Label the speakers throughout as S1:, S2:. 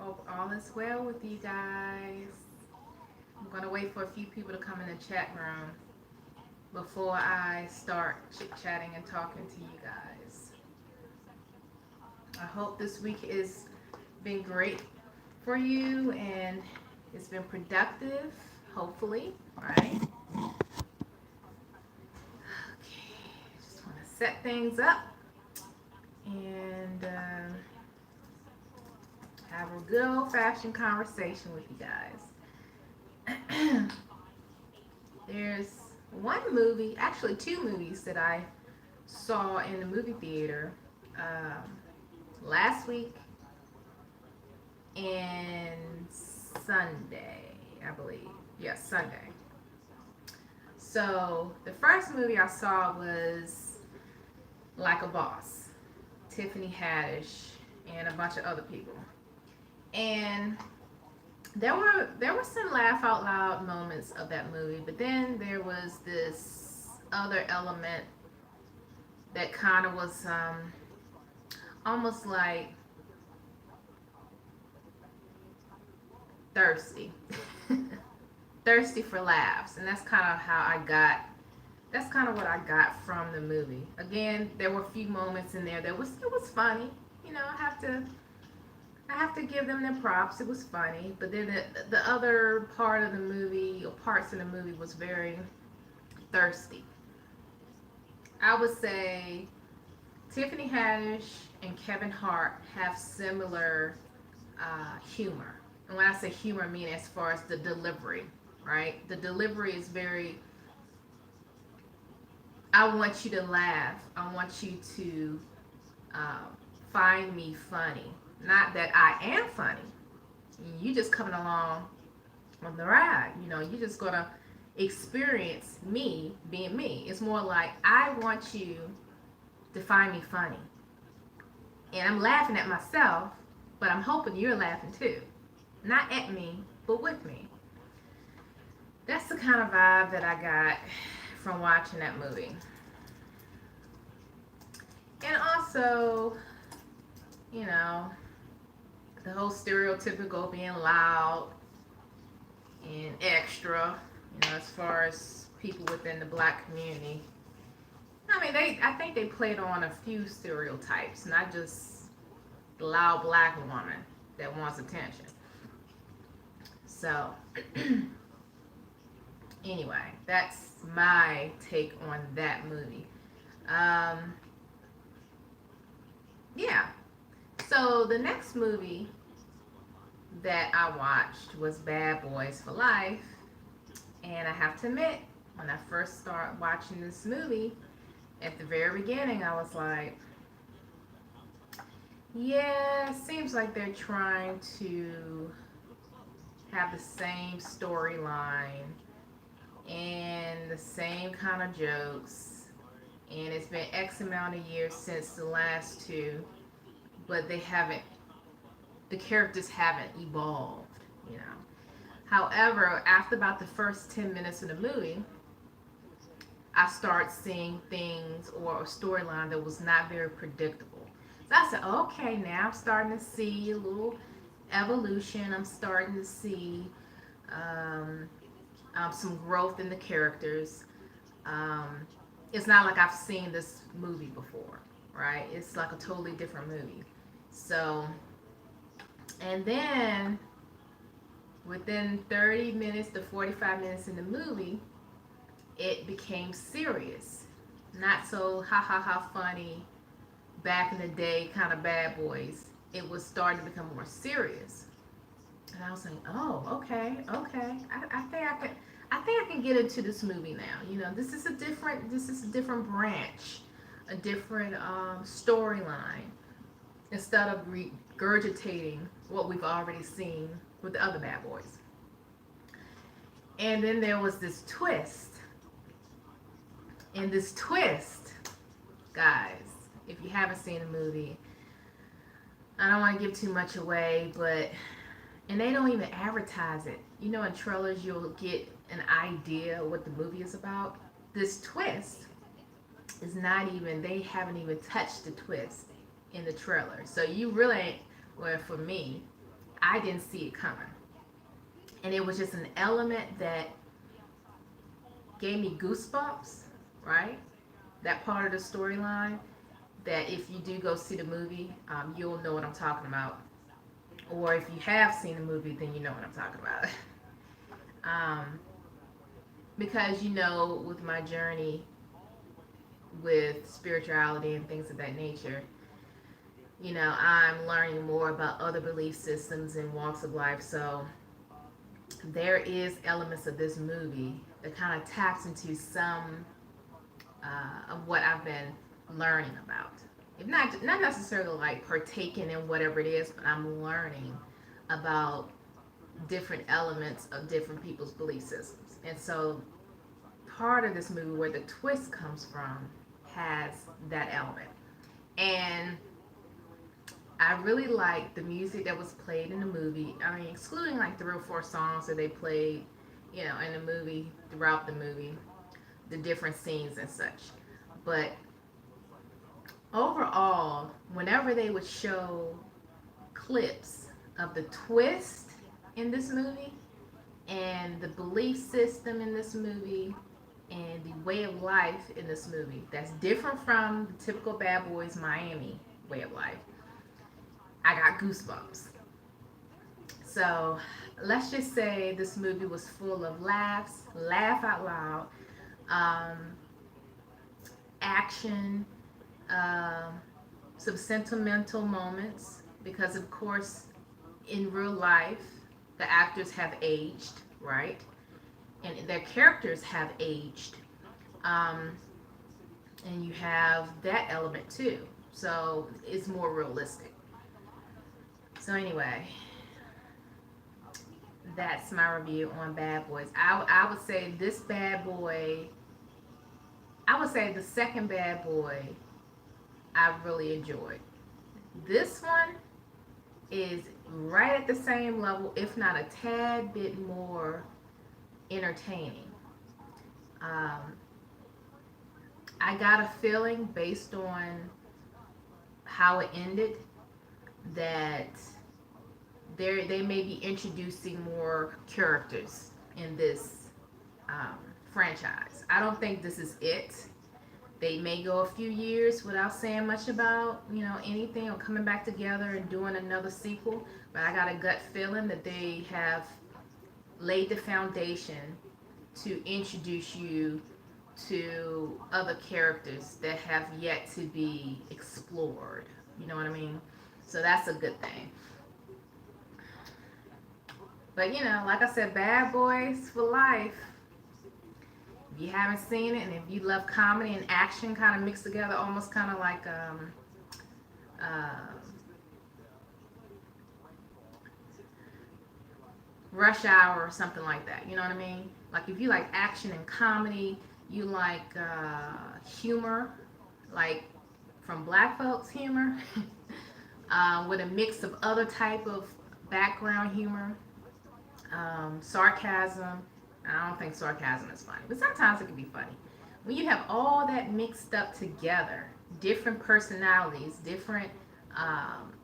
S1: Hope all is well with you guys. I'm going to wait for a few people to come in the chat room before I start chit chatting and talking to you guys. I hope this week has been great for you and it's been productive, hopefully, right? Okay, just want to set things up and have a good old fashioned conversation with you guys. There's one movie, actually two movies that I saw in the movie theater last week and Sunday, I believe. Yes, Sunday. So the first movie I saw was Like a Boss, Tiffany Haddish and a bunch of other people. And there were some laugh out loud moments of that movie, but then there was this other element that kind of was almost like thirsty, thirsty for laughs, and that's kind of how I got. That's kind of what I got from the movie. Again, there were a few moments in there that was it was funny. You know, I have to give them their props. It was funny, but then the other part of the movie or parts of the movie was very thirsty. I would say Tiffany Haddish and Kevin Hart have similar humor. And when I say humor, I mean as far as the delivery, right? The delivery is very, I want you to laugh. I want you to uh, find me funny. Not that I am funny. You just coming along on the ride. You know, you're just gonna experience me being me. It's more like I want you to find me funny. And I'm laughing at myself, but I'm hoping you're laughing too. Not at me, but with me. That's the kind of vibe that I got from watching that movie. And also, you know, the whole stereotypical being loud and extra, you know, as far as people within the black community. I mean, I think they played on a few stereotypes, not just the loud black woman that wants attention. So, anyway, that's my take on that movie. Um, yeah. So the next movie that I watched was Bad Boys for Life, and I have to admit, when I first started watching this movie, at the very beginning, I was like, yeah, it seems like they're trying to have the same storyline and the same kind of jokes. And it's been X amount of years since the last two, but the characters haven't evolved, you know. However, after about the first 10 minutes of the movie, I start seeing things or a storyline that was not very predictable. So I said, okay, now I'm starting to see a little evolution. I'm starting to see um, some growth in the characters. Um, it's not like I've seen this movie before, right? It's like a totally different movie. So, and then within 30 minutes to 45 minutes in the movie, it became serious. Not so ha ha ha funny back in the day kind of Bad Boys. It was starting to become more serious. And I was like, oh, okay, okay. I think I can get into this movie now. You know, this is a different branch, a different storyline instead of regurgitating what we've already seen with the other Bad Boys. And then there was this twist. And this twist, guys, if you haven't seen the movie, I don't want to give too much away, but and they don't even advertise it. You know, in trailers, you'll get an idea what the movie is about. This twist is not even, they haven't even touched the twist in the trailer. So you really, well, for me, I didn't see it coming. And it was just an element that gave me goosebumps, right? That part of the storyline, that if you do go see the movie, you'll know what I'm talking about. Or if you have seen the movie, then you know what I'm talking about. um, because, with my journey with spirituality and things of that nature, I'm learning more about other belief systems and walks of life. So there is elements of this movie that kind of taps into some of what I've been learning about. If not necessarily like partaking in whatever it is, but I'm learning about different elements of different people's belief systems. And so part of this movie where the twist comes from has that element. And I really like the music that was played in the movie. I mean, excluding like 3 or 4 songs that they played, in the movie, throughout the movie, the different scenes and such. But overall, whenever they would show clips of the twist in this movie and the belief system in this movie and the way of life in this movie that's different from the typical Bad Boys Miami way of life, I got goosebumps. So let's just say this movie was full of laughs, laugh out loud, um, action, uh, some sentimental moments, because of course in real life the actors have aged, right? And their characters have aged. Um, and you have that element too. So it's more realistic. So anyway, that's my review on Bad Boys. I would say this Bad Boy, I would say the second Bad Boy I really enjoyed. This one is right at the same level, if not a tad bit more entertaining. Um, I got a feeling based on how it ended that they may be introducing more characters in this um, franchise. I don't think this is it. They may go a few years without saying much about anything or coming back together and doing another sequel. But I got a gut feeling that they have laid the foundation to introduce you to other characters that have yet to be explored. You know what I mean? So that's a good thing. But like I said, Bad Boys for Life. If you haven't seen it, and if you love comedy and action kind of mixed together, almost kind of like uh, Rush Hour or something like that. You know what I mean? Like if you like action and comedy, you like humor, like from black folks humor, with a mix of other type of background humor, sarcasm. I don't think sarcasm is funny, but sometimes it can be funny. When you have all that mixed up together, different personalities, different um,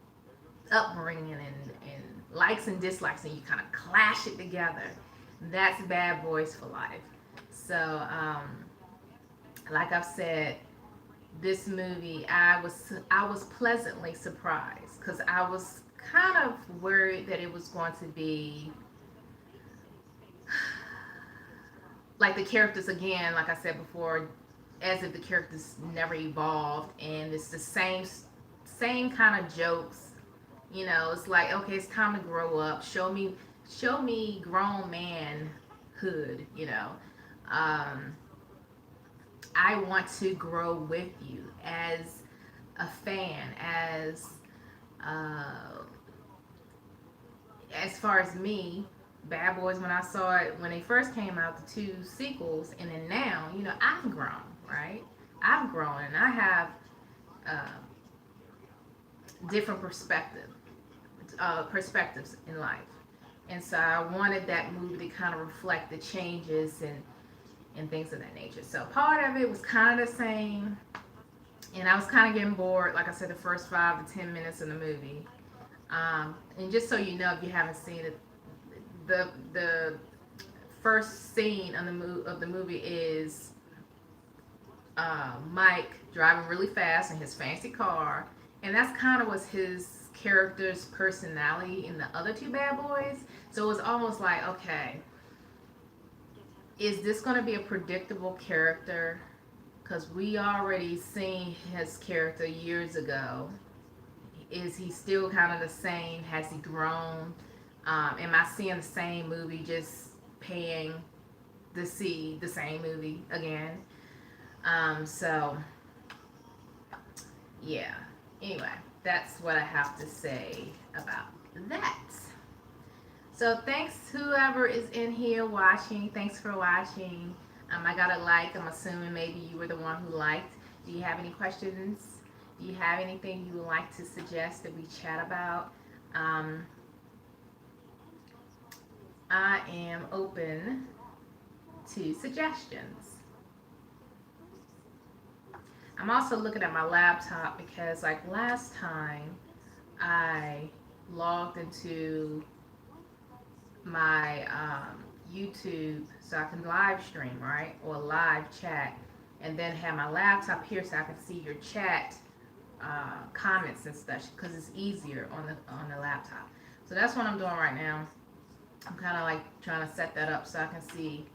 S1: upbringing, and likes and dislikes, and you kind of clash it together, that's Bad Boys for Life. So, like I've said, this movie, I was pleasantly surprised because I was kind of worried that it was going to be like the characters again, like I said before, as if the characters never evolved, and it's the same kind of jokes. It's like, okay, it's time to grow up. Show me grown manhood. Um, I want to grow with you as a fan, uh, as far as me. Bad Boys, when I saw it when they first came out, the 2 sequels, and then now, I've grown, right? I've grown, and I have uh, different perspectives in life, and so I wanted that movie to kind of reflect the changes and things of that nature. So part of it was kind of the same, and I was kind of getting bored. Like I said, the first 5 to 10 minutes of the movie. And just so you know, if you haven't seen it, the first scene on of the movie is Mike driving really fast in his fancy car, and that's kind of was his character's personality in the other two bad boys. So it was almost like, okay, is this going to be a predictable character? Because we already seen his character years ago. Is he still kind of the same? Has he grown? Am I seeing the same movie, just paying to see the same movie again? So yeah. Anyway, that's what I have to say about that. So thanks whoever is in here watching. Thanks for watching. I got a like. I'm assuming maybe you were the one who liked. Do you have any questions? Do you have anything you would like to suggest that we chat about? Um, I am open to suggestions. I'm also looking at my laptop because, like last time, I logged into my YouTube so I can live stream, right? Or live chat, and then have my laptop here so I can see your chat comments and stuff because it's easier on the laptop. So that's what I'm doing right now. I'm kind of like trying to set that up so I can see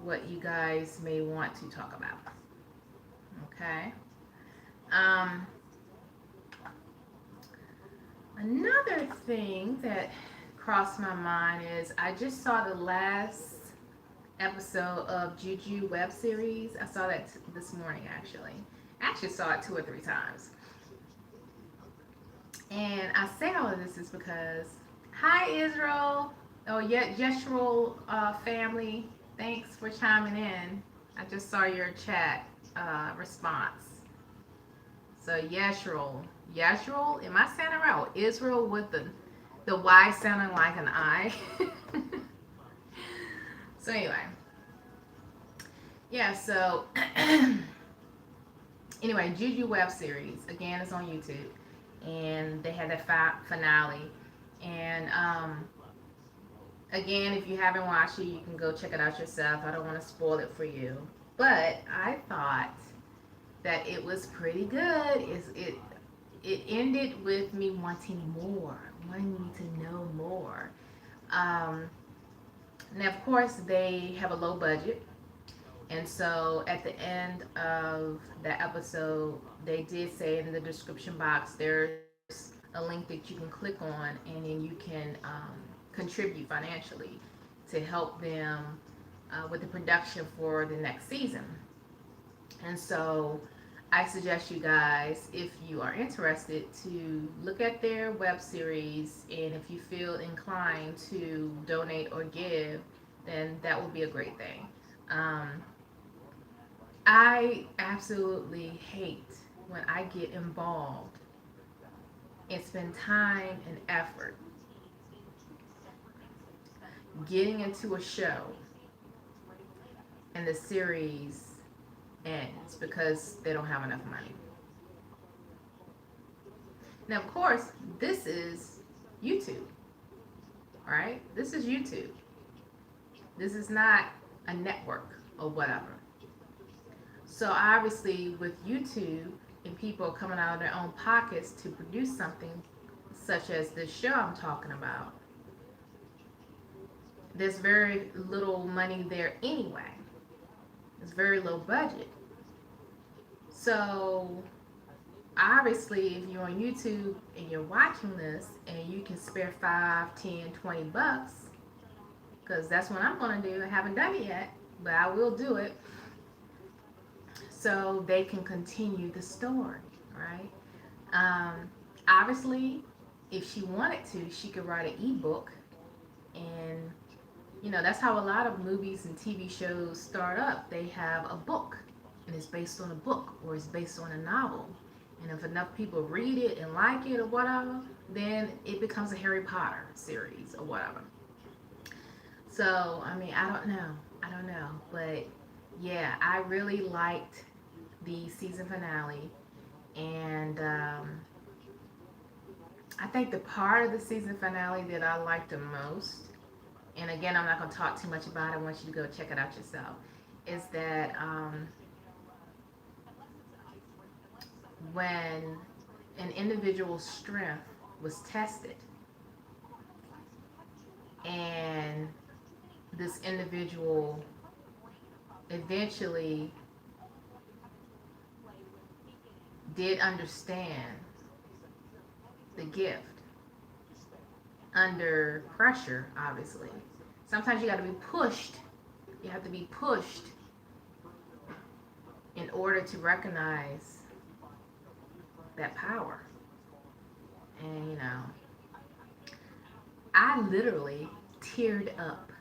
S1: what you guys may want to talk about. Okay. Um, Another thing that crossed my mind is I just saw the last episode of Juju web series. I saw that this morning actually. I actually saw it 2 or 3 times. And I say all of this is because, hi Israel, oh yeah, Yeshua family, thanks for chiming in. I just saw your chat response. So Yeshua, am I saying it right? Or Israel with the Y sounding like an I. So anyway, yeah. So anyway, Juju web series again is on YouTube, and they had that finale. And again, if you haven't watched it, you can go check it out yourself. I don't want to spoil it for you, but I thought that it was pretty good. It ended with me wanting more, wanting me to know more. Um, Now, of course, they have a low budget, and so at the end of that episode, they did say in the description box there's a link that you can click on, and then you can contribute financially to help them with the production for the next season. And so I suggest you guys, if you are interested, to look at their web series, and if you feel inclined to donate or give, then that will be a great thing. Um, I absolutely hate when I get involved and spend time and effort getting into a show and the series ends because they don't have enough money. Now, of course, this is YouTube, right? This is YouTube. This is not a network or whatever. So obviously, with YouTube and people coming out of their own pockets to produce something such as this show I'm talking about, there's very little money there anyway. It's very low budget. So obviously, if you're on YouTube and you're watching this and you can spare 5, 10, 20 bucks, because that's what I'm going to do. I haven't done it yet, but I will do it. So they can continue the story, right? Obviously, if she wanted to, she could write an ebook, and that's how a lot of movies and TV shows start up. They have a book, and it's based on a book, or it's based on a novel. And if enough people read it and like it or whatever, then it becomes a Harry Potter series or whatever. So, I mean, I don't know. But yeah, I really liked the season finale. And I think the part of the season finale that I liked the most, and again, I'm not going to talk too much about it. I want you to go check it out yourself, is that when an individual's strength was tested and this individual eventually did understand the gift under pressure, obviously. Sometimes you got to be pushed. You have to be pushed in order to recognize that power. And I literally teared up.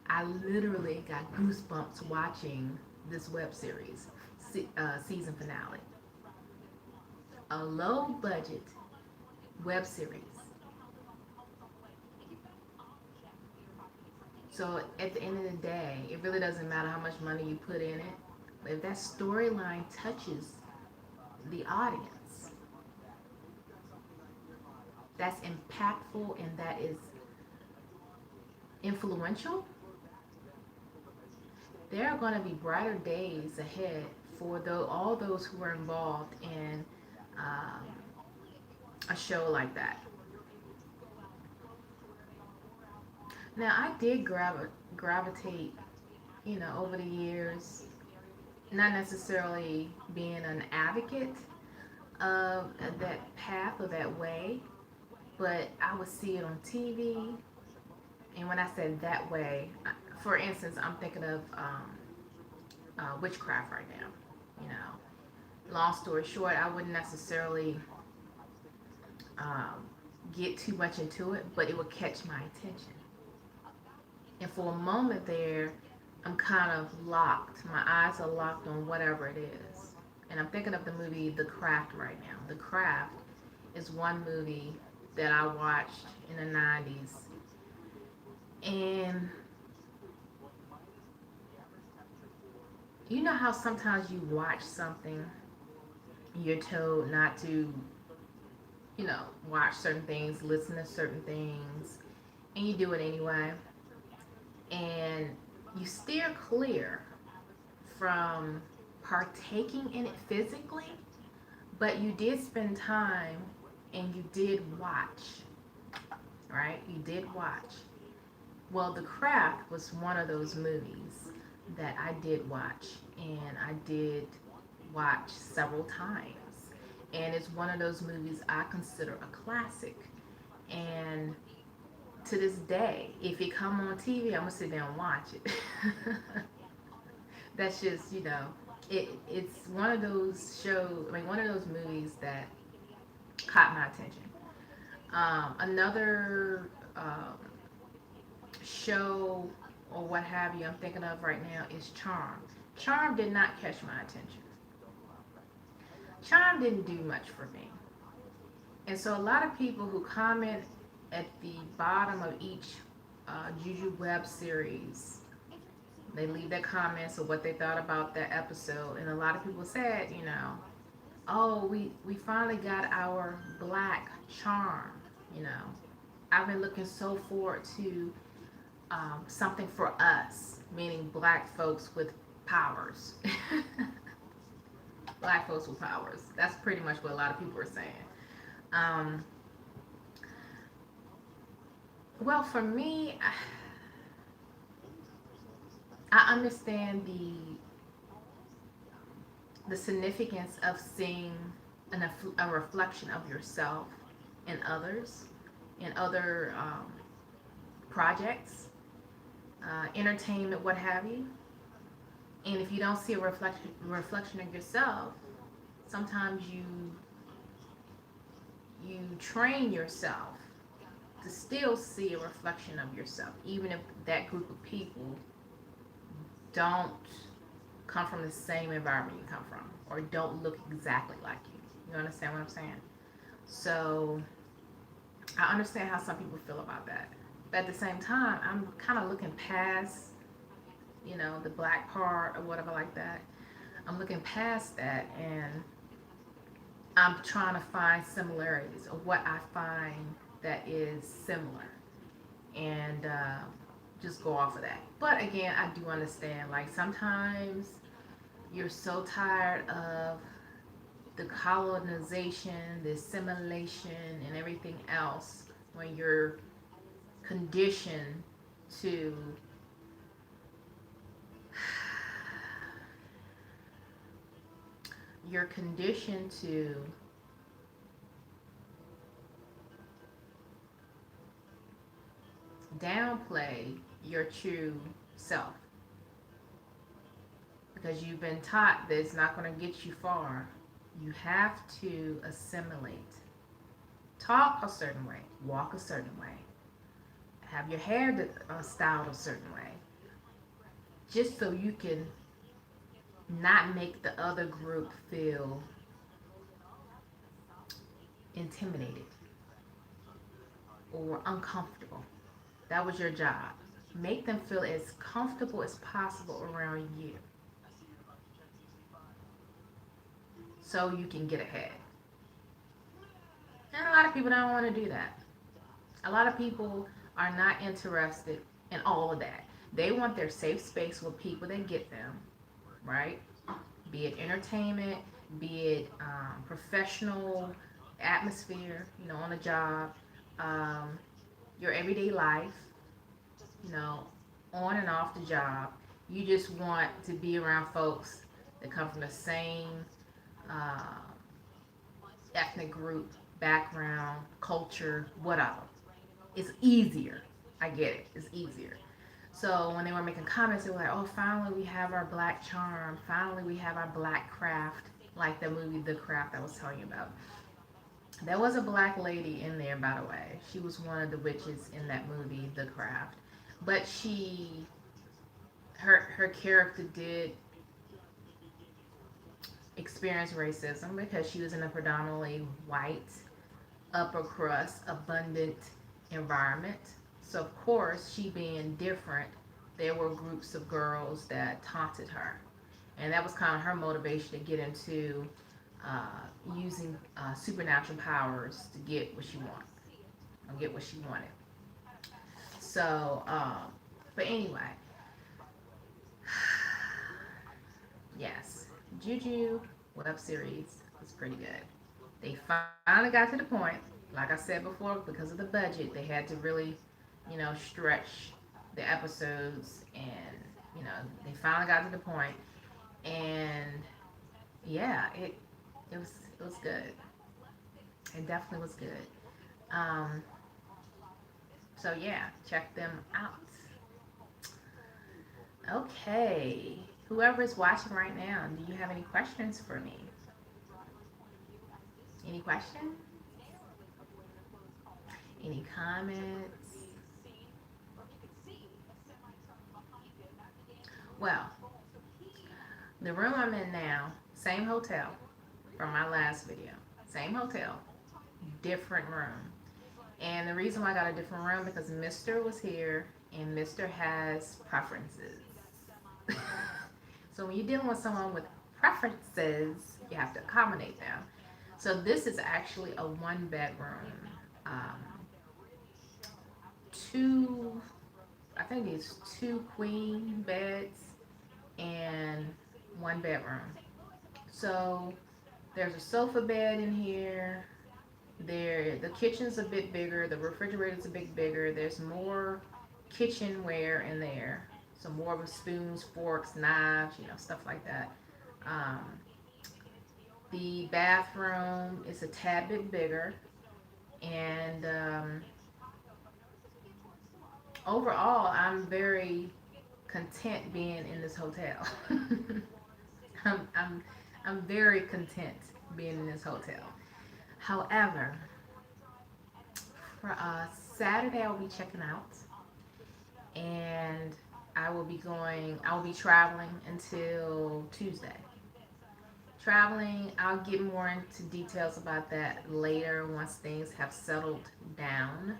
S1: I literally got goosebumps watching this web series season finale. A low budget web series. So at the end of the day, it really doesn't matter how much money you put in it. But if that storyline touches the audience, that's impactful and that is influential, there are going to be brighter days ahead for all those who are involved in a show like that. Now, I did gravitate, over the years, not necessarily being an advocate of that path or that way, but I would see it on TV. And when I said that way, for instance, I'm thinking of witchcraft right now. Long story short, I wouldn't necessarily get too much into it, but it would catch my attention. And for a moment there, I'm kind of locked. My eyes are locked on whatever it is. And I'm thinking of the movie The Craft right now. The Craft is one movie that I watched in the 90s. And you know how sometimes you watch something, you're told not to, watch certain things, listen to certain things, and you do it anyway. And you steer clear from partaking in it physically, but you did spend time and you did watch, right? You did watch. Well, The Craft was one of those movies that I did watch, and I did watch several times. And it's one of those movies I consider a classic. And to this day, if it come on TV, I'm gonna sit down and watch it. That's just, it's one of those shows. I mean, one of those movies that caught my attention. Another show or what have you I'm thinking of right now is Charm. Charm did not catch my attention. Charm didn't do much for me. And so a lot of people who comment at the bottom of each Juju web series, they leave their comments of what they thought about that episode. And a lot of people said, oh, we finally got our black charm. I've been looking so forward to something for us, meaning black folks with powers. Black folks with powers. That's pretty much what a lot of people are saying. Well, for me, I understand the significance of seeing a reflection of yourself in others, in other projects, entertainment, what have you. And if you don't see a reflection of yourself, sometimes you train yourself to still see a reflection of yourself, even if that group of people don't come from the same environment you come from or don't look exactly like you. You understand what I'm saying? So I understand how some people feel about that. But at the same time, I'm kind of looking past, the black part or whatever like that. I'm looking past that, and I'm trying to find similarities or what I find that is similar, and just go off of that. But again, I do understand. Like sometimes you're so tired of the colonization, the assimilation, and everything else when you're conditioned to you're conditioned to downplay your true self because you've been taught that it's not going to get you far. You have to assimilate. Talk a certain way, walk a certain way, have your hair styled a certain way, just so you can not make the other group feel intimidated or uncomfortable. That was your job. Make them feel as comfortable as possible around you so you can get ahead. And a lot of people don't want to do that. A lot of people are not interested in all of that. They want their safe space with people that get them, right? Be it entertainment, be it professional atmosphere, on a job, um, your everyday life, you know, on and off the job. You just want to be around folks that come from the same uh, ethnic group, background, culture, whatever. It's easier. I get it. It's easier. So when they were making comments, they were like, "Oh, finally we have our black charm. Finally we have our black craft." Like the movie The Craft I was telling you about. There was a black lady in there, by the way. She was one of the witches in that movie, The Craft. But her character did experience racism because she was in a predominantly white, upper crust, abundant environment. So of course, she being different, there were groups of girls that taunted her, and that was kind of her motivation to get into using supernatural powers to get what she wanted, or get what she wanted. So, but anyway, yes, Juju web series was pretty good. They finally got to the point, like I said before, because of the budget, they had to really, stretch the episodes, and they finally got to the point, and yeah, it was it was good. It definitely was good. Um, so yeah, check them out. Okay, whoever is watching right now, do you have any questions for me? Any questions? Any comments? Well, the room I'm in now, same hotel from my last video. Same hotel, different room. And the reason why I got a different room because Mr. was here and Mr. has preferences. So when you're dealing with someone with preferences, you have to accommodate them. So this is actually a one bedroom. Um, two, I think it's two queen beds and one bedroom. So there's a sofa bed in here. The kitchen's a bit bigger. The refrigerator's a bit bigger. There's more kitchenware in there. So more of spoons, forks, knives, stuff like that. Um, the bathroom is a tad bit bigger, and overall, I'm very content being in this hotel. I'm, I'm, I'm very content being in this hotel. However, for Saturday, I'll be checking out, and I will be traveling until Tuesday. Traveling, I'll get more into details about that later once things have settled down.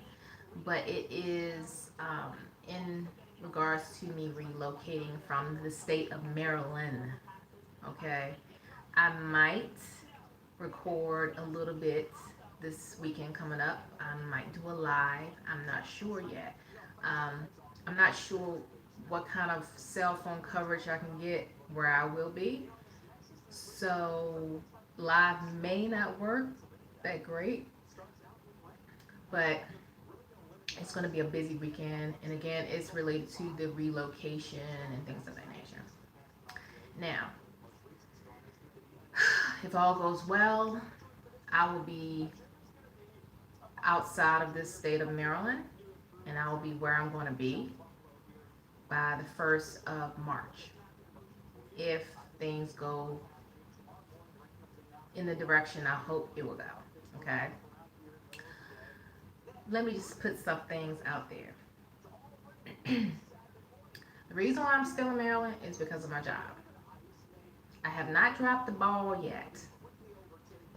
S1: But it is in regards to me relocating from the state of Maryland. Okay, I might record a little bit this weekend coming up. I might do a live. I'm not sure yet. Um, I'm not sure what kind of cell phone coverage I can get where I will be. So live may not work that great, but it's going to be a busy weekend. And again, it's related to the relocation and things of that nature. Now, if all goes well, I will be outside of this state of Maryland, and I will be where I'm going to be by the 1st of March if things go in the direction I hope it will go. Okay? Let me just put some things out there. The reason why I'm still in Maryland is because of my job. I have not dropped the ball yet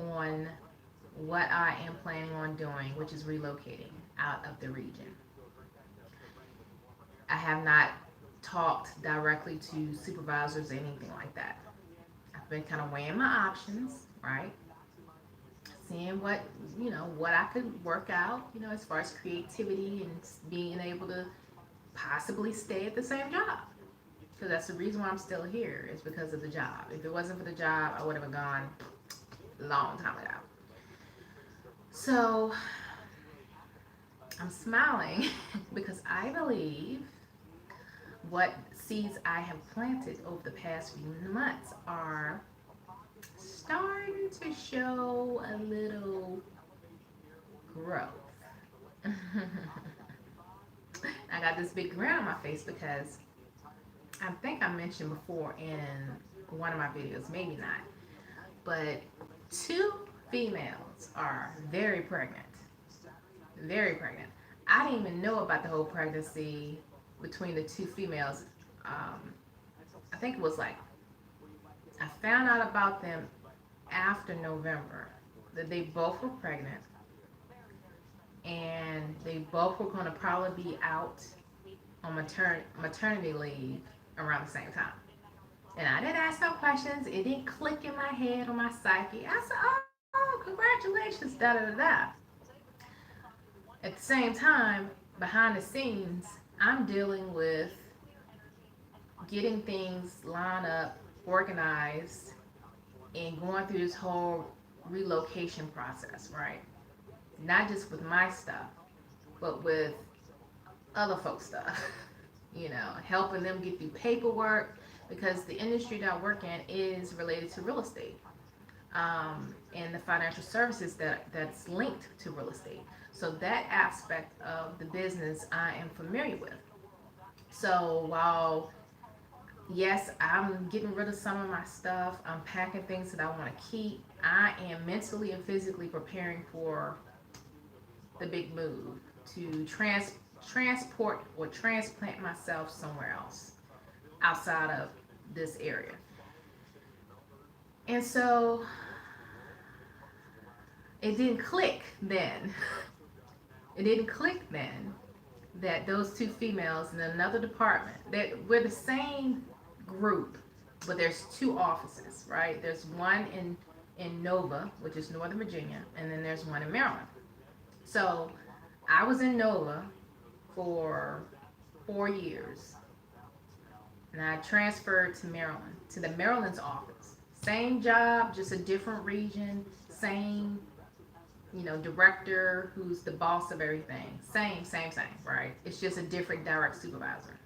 S1: on what I am planning on doing, which is relocating out of the region. I have not talked directly to supervisors or anything like that. I've been kind of weighing my options, right? Seeing what I could work out, as far as creativity and being able to possibly stay at the same job. Because that's the reason why I'm still here, is because of the job. If it wasn't for the job, I would have gone a long time ago. So I'm smiling because I believe what seeds I have planted over the past few months are starting to show a little growth. I got this big grin on my face because I think I mentioned before in one of my videos, maybe not, but 2 females are very pregnant. Very pregnant. I didn't even know about the whole pregnancy between the 2 females. I think it was like, I found out about them after November, that they both were pregnant and they both were going to probably be out on maternity leave around the same time. And I didn't ask no questions. It didn't click in my head or my psyche. I said, oh, congratulations, da da da da. At the same time, behind the scenes, I'm dealing with getting things lined up, organized, and going through this whole relocation process, right? Not just with my stuff, but with other folks' stuff. Helping them get through paperwork, because the industry that I work in is related to real estate, and the financial services that's linked to real estate. So that aspect of the business I am familiar with. So while yes, I'm getting rid of some of my stuff, I'm packing things that I want to keep, I am mentally and physically preparing for the big move to transport or transplant myself somewhere else outside of this area. And so it didn't click then. It didn't click then that those 2 females in another department, that we're the same group, but there's 2 offices, right? There's one in Nova, which is Northern Virginia, and then there's one in Maryland. So I was in Nova for 4 years, and I transferred to Maryland, to the Maryland's office. Same job, just a different region, same, director who's the boss of everything. Same, right? It's just a different direct supervisor.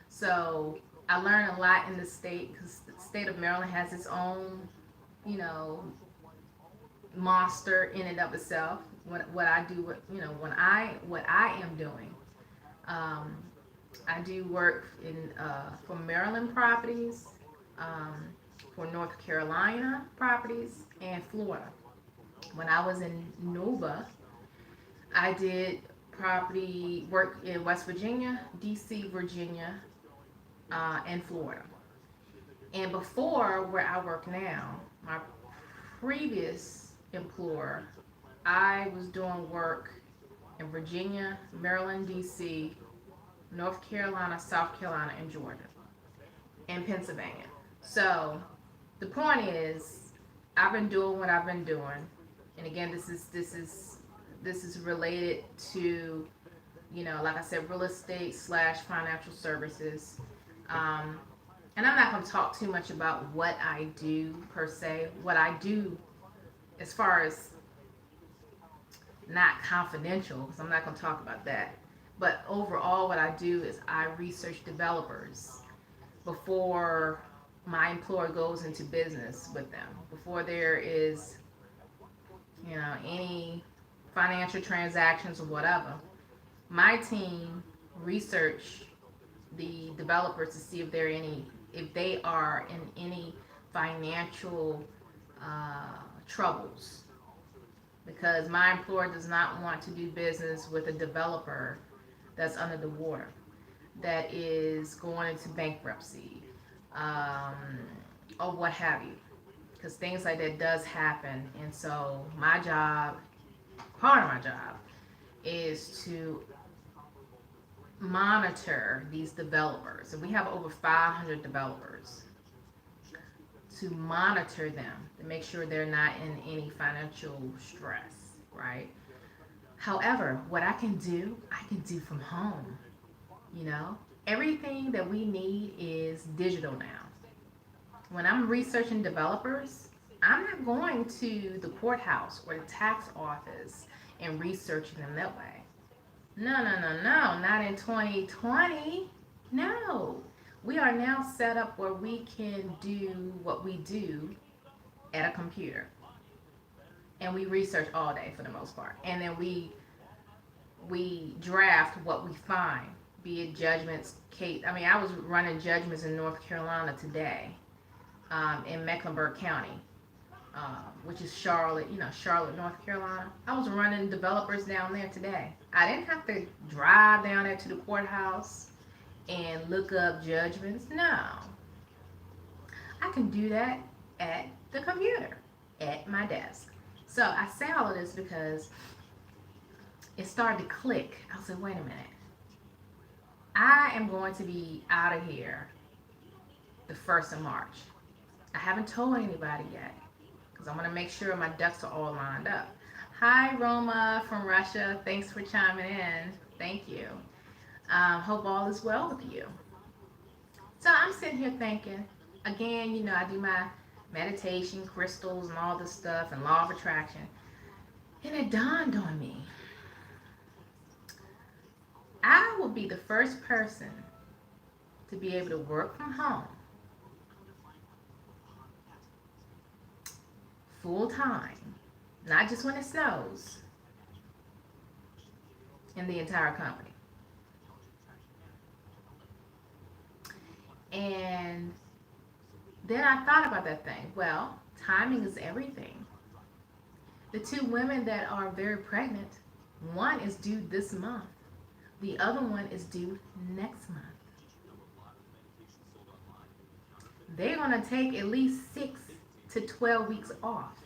S1: So I learned a lot in the state, because the state of Maryland has its own, you know, monster in and of itself. What I do, what I am doing. Um, I do work in for Maryland properties, for North Carolina properties, and Florida. When I was in Nova, I did property work in West Virginia, DC, Virginia, and Florida. And before where I work now, my previous employer, I was doing work in Virginia, Maryland, DC, North Carolina, South Carolina, and Georgia, and Pennsylvania. So the point is, I've been doing what I've been doing, and again, this is related to, like I said, real estate slash financial services. Um, and I'm not going to talk too much about what I do per se. What I do, as far as not confidential, because I'm not going to talk about that. But overall, what I do is I research developers before my employer goes into business with them, before there is, any financial transactions or whatever. My team research the developers to see if they are in any financial troubles, because my employer does not want to do business with a developer that's under the water, that is going into bankruptcy, um, or what have you, because things like that does happen. And so my job, part of my job, is to monitor these developers. And we have over 500 developers, to monitor them to make sure they're not in any financial stress, right? However, what I can do from home. You know, everything that we need is digital now. When I'm researching developers, I'm not going to the courthouse or the tax office and researching them that way. No, no, no, no, not in 2020. No. We are now set up where we can do what we do at a computer. And we research all day for the most part. And then we draft what we find, be it judgments, case. I mean, I was running judgments in North Carolina today, in Mecklenburg County, which is Charlotte, Charlotte, North Carolina. I was running developers down there today. I didn't have to drive down there to the courthouse and look up judgments. No, I can do that at the computer, at my desk. So I say all of this because it started to click. I was like, wait a minute. I am going to be out of here the 1st of March. I haven't told anybody yet because I'm going to make sure my ducks are all lined up. Hi, Roma from Russia. Thanks for chiming in. Thank you. Hope all is well with you. So I'm sitting here thinking, again, I do my meditation, crystals, and all this stuff, and law of attraction. And it dawned on me, I will be the first person to be able to work from home full time, not just when it snows, in the entire company. And then I thought about that thing. Well, timing is everything. The two women that are very pregnant, one is due this month, the other one is due next month. They're going to take at least 6 to 12 weeks off.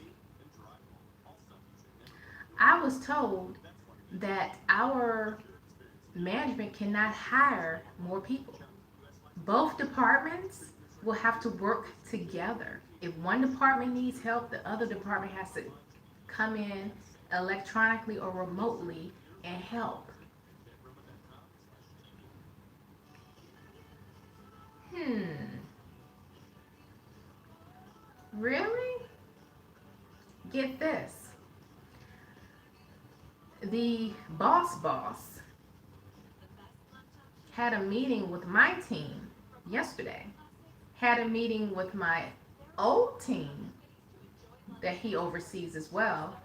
S1: I was told that our management cannot hire more people. Both departments will have to work together. If one department needs help, the other department has to come in electronically or remotely and help. Really? Get this. The boss had a meeting with my team yesterday, had a meeting with my old team that he oversees as well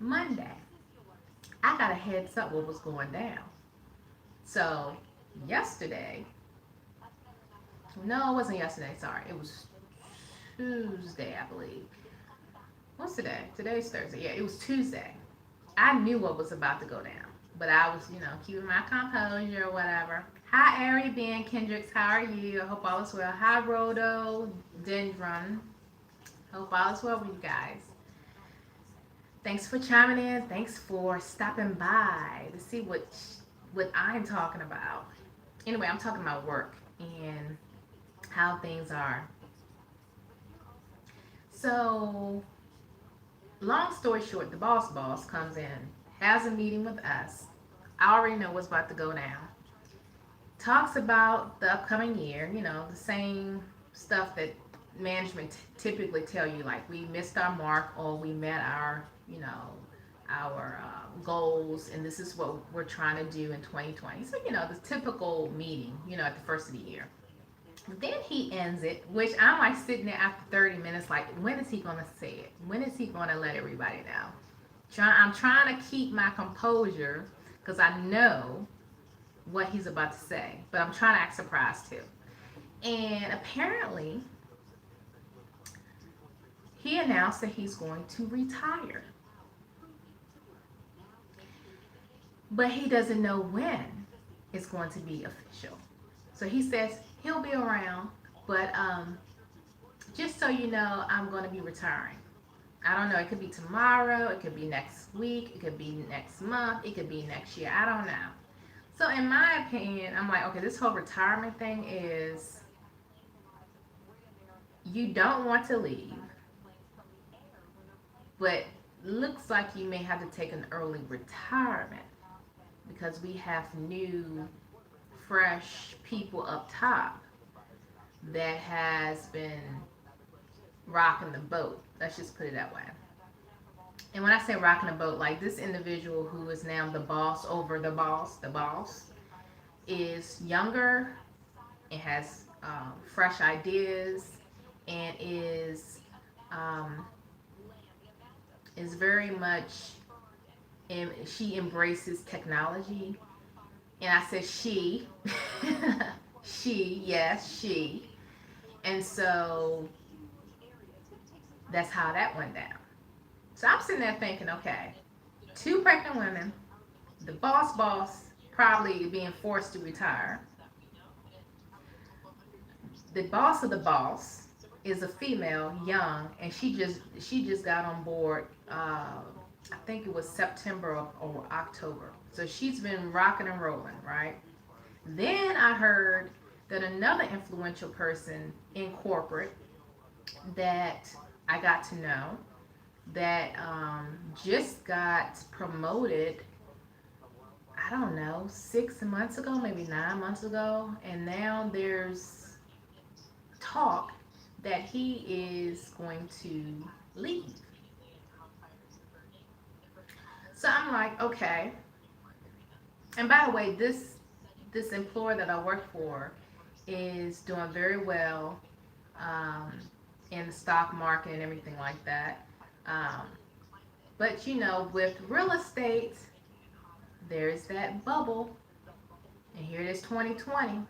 S1: Monday. I got a heads up what was going down. So yesterday, no, it wasn't yesterday, sorry. It was Tuesday, I believe. What's today? Today's Thursday. Yeah, it was Tuesday. I knew what was about to go down, but I was, keeping my composure or whatever. Hi, Ari Ben Kendricks. How are you? I hope all is well. Hi, Rhododendron. Hope all is well with you guys. Thanks for chiming in. Thanks for stopping by to see what I'm talking about. Anyway, I'm talking about work and how things are. So, long story short, the boss comes in, has a meeting with us. I already know what's about to go down. Talks about the upcoming year, the same stuff that management typically tell you, like we missed our mark or we met our goals, and this is what we're trying to do in 2020. So, the typical meeting, at the first of the year. Then he ends it, which I'm like sitting there after 30 minutes, like, when is he going to say it? When is he going to let everybody know? I'm trying to keep my composure because I know what he's about to say, but I'm trying to act surprised too. And apparently, he announced that he's going to retire, but he doesn't know when it's going to be official. So he says he'll be around, but just so you know, I'm going to be retiring. I don't know. It could be tomorrow. It could be next week. It could be next month. It could be next year. I don't know. So in my opinion, I'm like, okay, this whole retirement thing is, you don't want to leave, but looks like you may have to take an early retirement because we have new, fresh people up top that has been rocking the boat. Let's just put it that way. And when I say rocking the boat, like this individual who is now the boss over the boss is younger and has fresh ideas and um, is very much, she embraces technology. And I said she, yes, she. And so that's how that went down. So I'm sitting there thinking, okay, two pregnant women, the boss probably being forced to retire. The boss of the boss is a female, young, and she just got on board. I think it was September or October. So she's been rocking and rolling, right? Then I heard that another influential person in corporate that I got to know that just got promoted, I don't know, 6 months ago, maybe 9 months ago, and now there's talk that he is going to leave. So I'm like, okay. And by the way, this employer that I work for is doing very well um, in the stock market and everything like that. Um, but with real estate, there's that bubble, and here it is, 2020,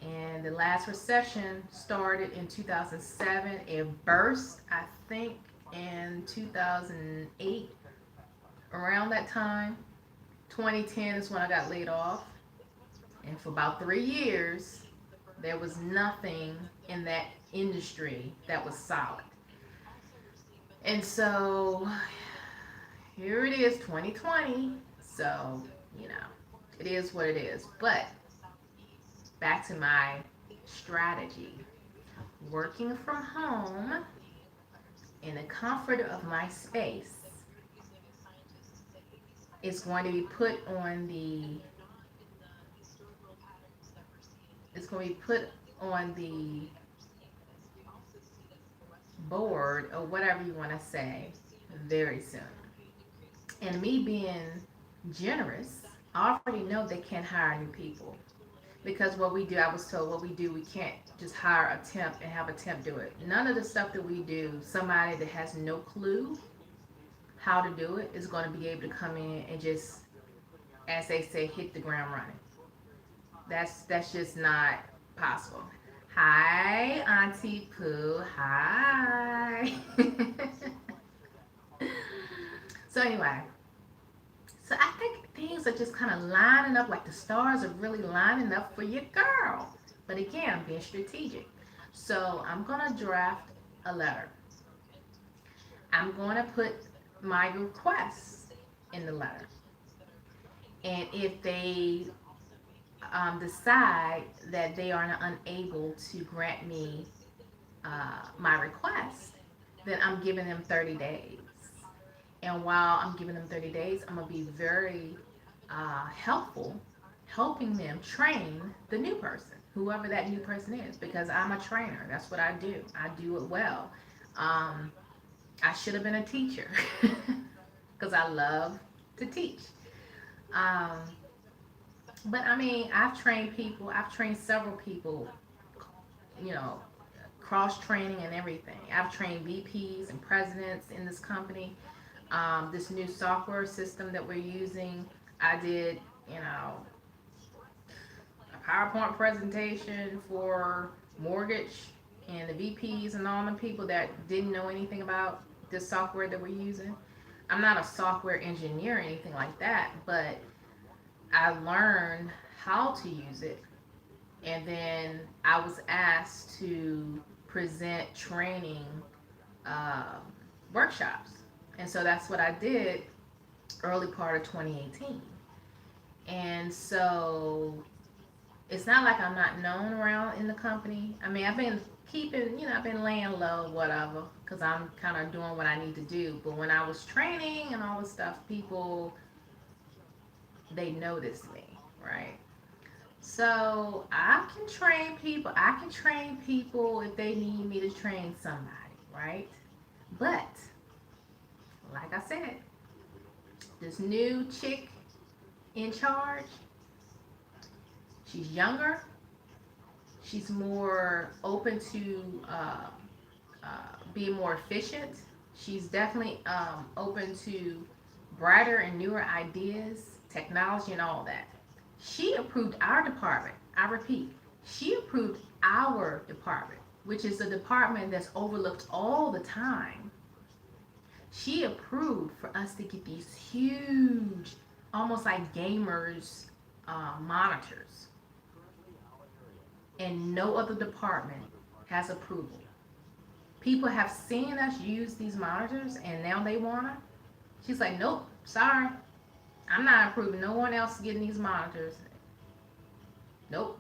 S1: and the last recession started in 2007. It burst, I think, in 2008, around that time. 2010 is when I got laid off, and for about 3 years, there was nothing in that industry that was solid. And so here it is, 2020. So, it is what it is. But back to my strategy. Working from home in the comfort of my space is going to be put on the board, or whatever you want to say, very soon. And me being generous, I already know they can't hire new people. Because what we do, I was told, what we do, we can't just hire a temp and have a temp do it. None of the stuff that we do, somebody that has no clue how to do it is going to be able to come in and just, as they say, hit the ground running. That's just not possible. Hi, Auntie Pooh. Hi. So anyway, so I think things are just kind of lining up, like the stars are really lining up for your girl. But again, I'm being strategic. So I'm going to draft a letter. I'm going to put my requests in the letter. And if they decide that they are unable to grant me my request, then I'm giving them 30 days. And while I'm giving them 30 days, I'm going to be very helpful, helping them train the new person, whoever that new person is, because I'm a trainer. That's what I do. I do it well. Um, I should have been a teacher because I love to teach. Um, but I mean, I've trained people, I've trained several people, you know, cross training and everything. I've trained VPs and presidents in this company. This new software system that we're using, I did, you know, a PowerPoint presentation for mortgage and the VPs and all the people that didn't know anything about this software that we're using. I'm not a software engineer or anything like that, but I learned how to use it. And then I was asked to present training um, workshops. And so that's what I did early part of 2018. And so it's not like I'm not known around in the company. I mean, I've been keeping, I've been laying low, whatever, because I'm kind of doing what I need to do. But when I was training and all this stuff, people, they noticed me, right? So I can train people. I can train people if they need me to train somebody, right? But, like I said, this new chick in charge, she's younger. She's more open to being more efficient. She's definitely open to brighter and newer ideas, technology, and all that. She approved our department. I repeat, she approved our department, which is a department that's overlooked all the time. She approved for us to get these huge, almost like gamers monitors, and no other department has approval. People have seen us use these monitors, and now they wanna. She's like, nope, sorry, I'm not approving no one else getting these monitors. Nope.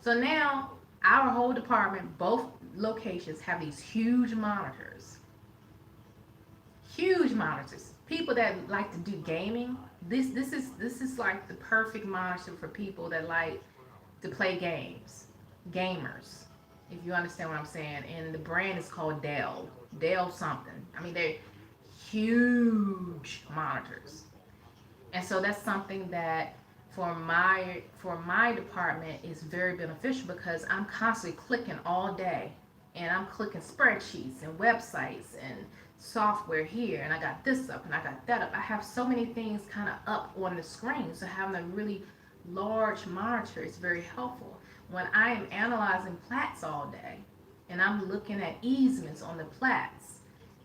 S1: So now our whole department, both locations, have these huge monitors. Huge monitors. People that like to do gaming, this is like the perfect monitor for people that like to play games. Gamers. If you understand what I'm saying. And the brand is called Dell. Dell something. I mean, they're huge monitors. And so that's something that for my department is very beneficial because I'm constantly clicking all day, and I'm clicking spreadsheets and websites and software here, and I got this up and I got that up. I have so many things kind of up on the screen, so having a really large monitor is very helpful when I am analyzing plats all day, and I'm looking at easements on the plats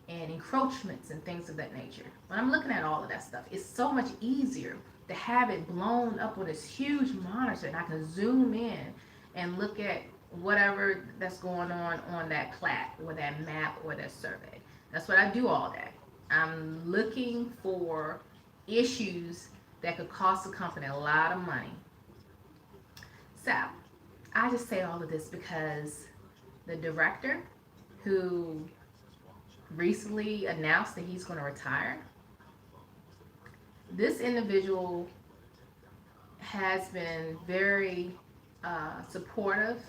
S1: and encroachments and things of that nature. When I'm looking at all of that stuff, it's so much easier to have it blown up on this huge monitor, and I can zoom in and look at whatever that's going on that plat or that map or that survey. That's what I do all day. I'm looking for issues that could cost the company a lot of money. So I just say all of this because the director who recently announced that he's going to retire, this individual has been very supportive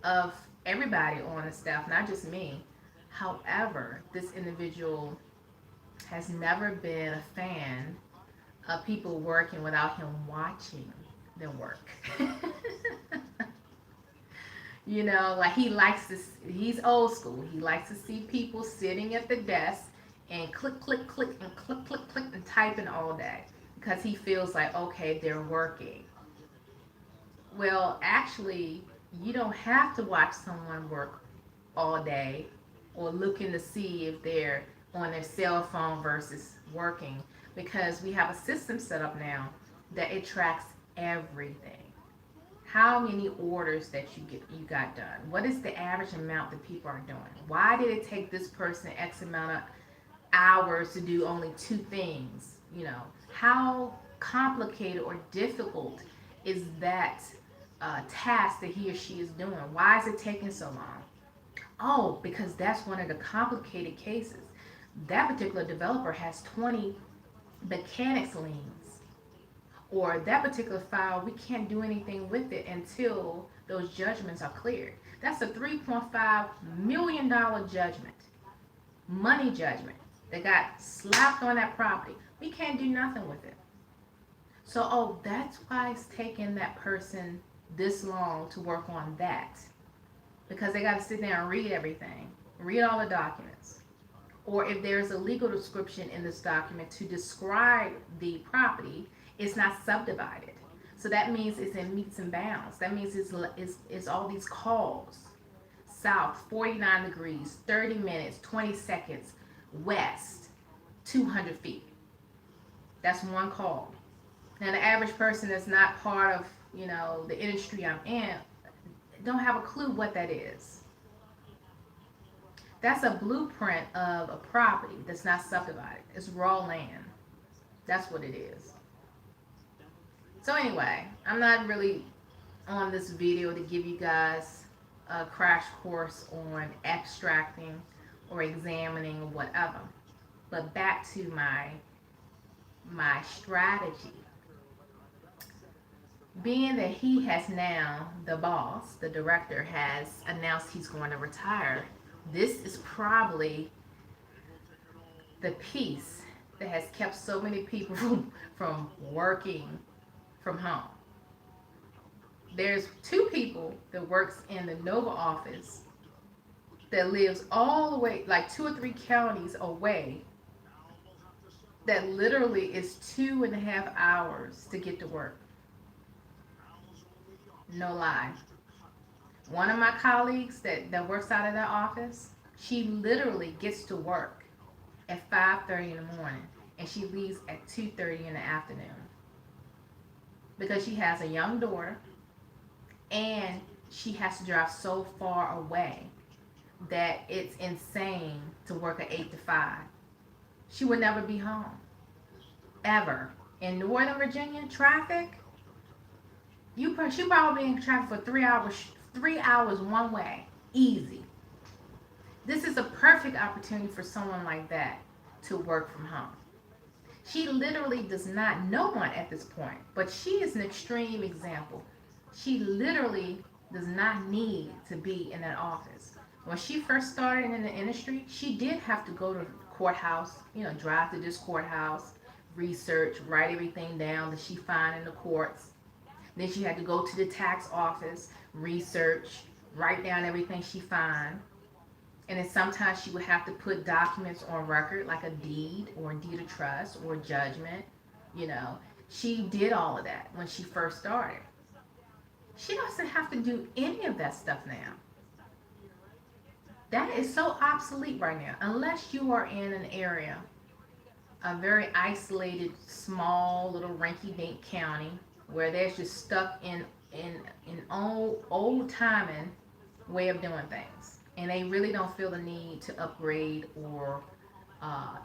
S1: of everybody on the staff, not just me. However, this individual has never been a fan of people working without him watching them work. Like he's old school. He likes to see people sitting at the desk and click, click, click, and click, click, click, and typing all day because he feels like, okay, they're working. Well, actually, you don't have to watch someone work all day or looking to see if they're on their cell phone versus working, because we have a system set up now that it tracks everything. How many orders that you got done? What is the average amount that people are doing? Why did it take this person X amount of hours to do only two things? How complicated or difficult is that task that he or she is doing? Why is it taking so long? Oh, because that's one of the complicated cases. That particular developer has 20 mechanics liens, or that particular file, we can't do anything with it until those judgments are cleared. That's a $3.5 million judgment, money judgment that got slapped on that property. We can't do nothing with it. So, oh, that's why it's taking that person this long to work on that. Because they got to sit there and read everything, read all the documents. Or if there's a legal description in this document to describe the property, it's not subdivided. So that means it's in meets and bounds. That means it's all these calls. South, 49 degrees, 30 minutes, 20 seconds. West, 200 feet. That's one call. Now, the average person that's not part of, the industry I'm in, don't have a clue what that is. That's a blueprint of a property that's not subdivided. It's raw land. That's what it is. So anyway, I'm not really on this video to give you guys a crash course on abstracting or examining or whatever. But back to my strategy. Being that he has now, the boss, the director, has announced he's going to retire, this is probably the piece that has kept so many people from working from home. There's two people that works in the Nova office that lives all the way, like 2 or 3 counties away, that literally is 2.5 hours to get to work. No lie. One of my colleagues that works out of that office, she literally gets to work at 5:30 in the morning and she leaves at 2:30 in the afternoon because she has a young daughter and she has to drive so far away that it's insane to work at 8 to 5. She would never be home. Ever. In Northern Virginia, traffic, she probably in traffic for 3 hours one way. Easy. This is a perfect opportunity for someone like that to work from home. She literally does not know one at this point, but she is an extreme example. She literally does not need to be in that office. When she first started in the industry, she did have to go to the courthouse, drive to this courthouse, research, write everything down that she find in the courts. Then she had to go to the tax office, research, write down everything she find. And then sometimes she would have to put documents on record, like a deed or a deed of trust or a judgment. She did all of that when she first started. She doesn't have to do any of that stuff now. That is so obsolete right now. Unless you are in an area, a very isolated, small, little rinky-dink county where they're just stuck in old timing way of doing things, and they really don't feel the need to upgrade or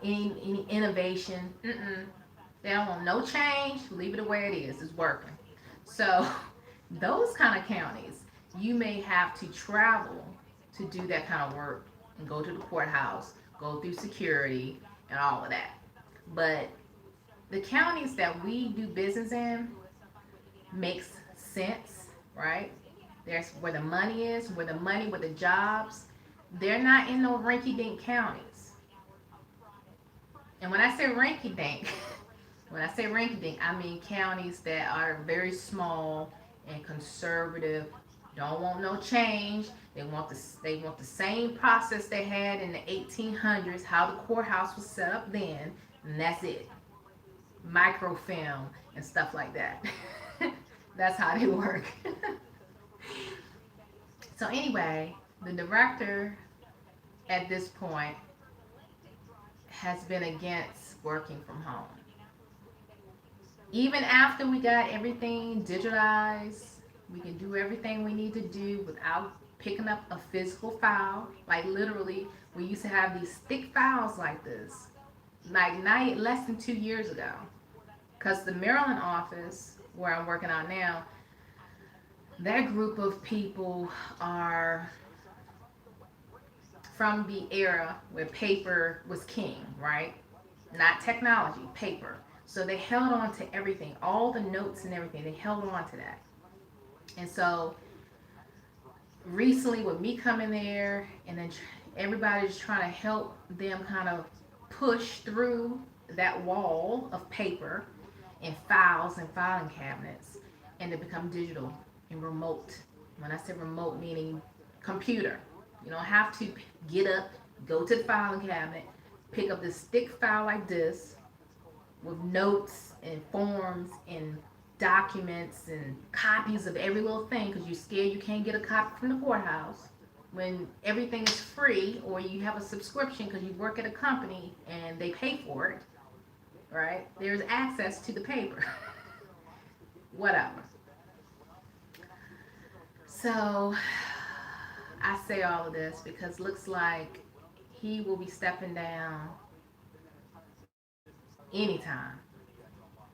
S1: any innovation. They don't want no change. Leave it the way it is. It's working. So those kind of counties, you may have to travel to do that kind of work and go to the courthouse, go through security and all of that. But the counties that we do business in makes sense, right? There's where the money is, where the jobs. They're not in no rinky-dink counties. And when I say rinky-dink, I mean counties that are very small and conservative, don't want no change. They want the same process they had in the 1800s, how the courthouse was set up then, and that's it. Microfilm and stuff like that. That's how they work. So anyway, the director at this point has been against working from home. Even after we got everything digitized, we can do everything we need to do without picking up a physical file. Like literally, we used to have these thick files like this, like less than 2 years ago. Because the Maryland office, where I'm working out now, that group of people are from the era where paper was king, right? Not technology, paper. So they held on to everything, all the notes and everything. They held on to that. And so recently, with me coming there, and then everybody's trying to help them kind of push through that wall of paper and files and filing cabinets, and to become digital and remote. When I say remote, meaning computer. You don't have to get up, go to the filing cabinet, pick up this thick file like this with notes and forms and documents and copies of every little thing because you're scared you can't get a copy from the courthouse when everything is free, or you have a subscription because you work at a company and they pay for it, right? There's access to the paper. Whatever. So I say all of this because looks like he will be stepping down anytime.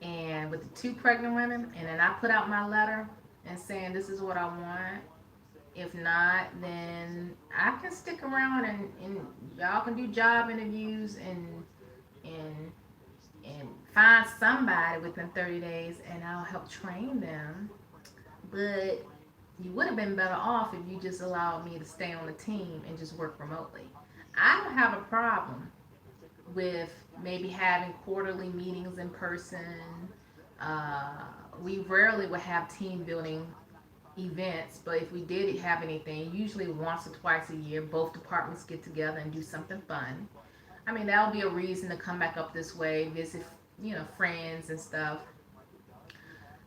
S1: And with the two pregnant women, and then I put out my letter and saying this is what I want. If not, then I can stick around and y'all can do job interviews and and find somebody within 30 days and I'll help train them. But you would have been better off if you just allowed me to stay on the team and just work remotely. I don't have a problem with maybe having quarterly meetings in person. We rarely would have team building events, but if we did have anything, usually once or twice a year, both departments get together and do something fun. I mean, that'll be a reason to come back up this way, visit, friends and stuff.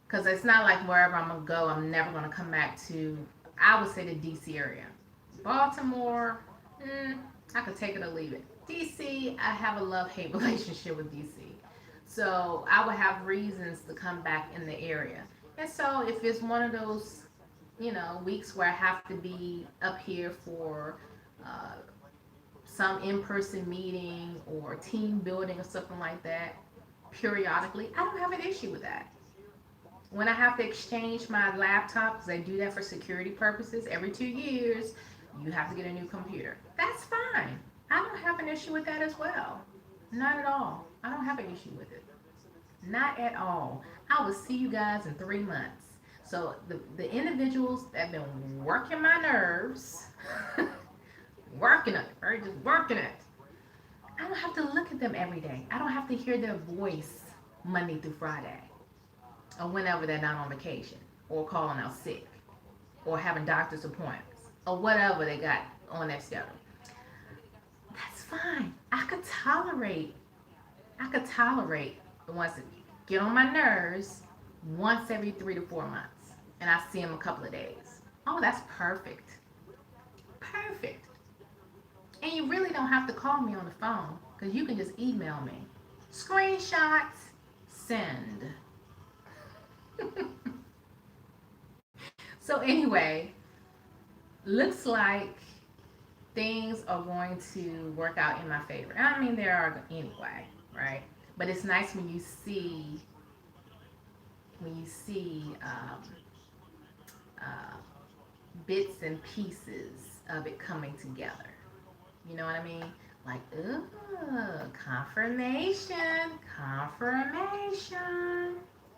S1: Because it's not like wherever I'm going to go, I'm never going to come back to, I would say, the DC area. Baltimore, I could take it or leave it. DC, I have a love-hate relationship with DC. So I would have reasons to come back in the area. And so if it's one of those, weeks where I have to be up here for some in-person meeting or team building or something like that, periodically, I don't have an issue with that. When I have to exchange my laptop, because I do that for security purposes, every 2 years, you have to get a new computer. That's fine. I don't have an issue with that as well. Not at all. I don't have an issue with it. Not at all. I will see you guys in 3 months. So the individuals that have been working my nerves, working it, right? Just working it. I don't have to look at them every day. I don't have to hear their voice Monday through Friday, or whenever they're not on vacation, or calling out sick, or having doctor's appointments, or whatever they got on their schedule. That's fine. I could tolerate the ones that get on my nerves once every 3 to 4 months, and I see them a couple of days. Oh, that's perfect. Perfect. And you really don't have to call me on the phone, because you can just email me. Screenshots, send. So anyway, looks like things are going to work out in my favor. I mean, they are anyway, right? But it's nice when you see bits and pieces of it coming together. You know what I mean? Like, ooh, confirmation.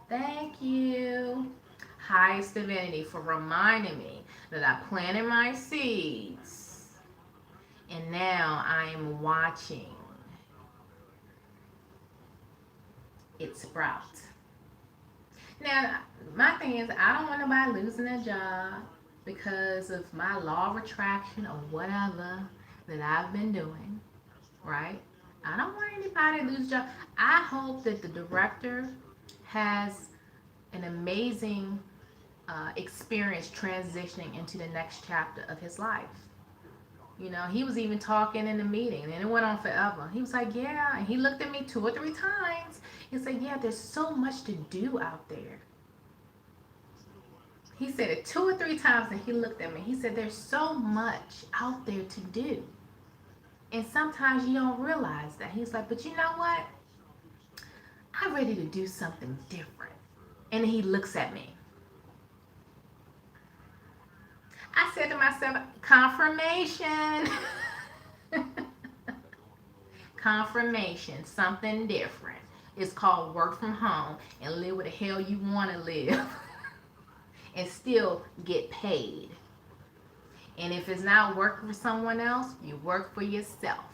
S1: Thank you, highest divinity, for reminding me that I planted my seeds, and now I am watching it sprout. Now, my thing is, I don't want nobody losing their job because of my law of attraction or whatever that I've been doing, right? I don't want anybody to lose job. I hope that the director has an amazing experience transitioning into the next chapter of his life. He was even talking in the meeting, and it went on forever. He was like, yeah, and he looked at me 2 or 3 times. He said, yeah, there's so much to do out there. He said it 2 or 3 times, and he looked at me. He said, there's so much out there to do. And sometimes you don't realize that. He's like, but you know what? I'm ready to do something different. And he looks at me. I said to myself, confirmation. confirmation, something different. It's called work from home and live where the hell you want to live and still get paid. And if it's not working for someone else, you work for yourself.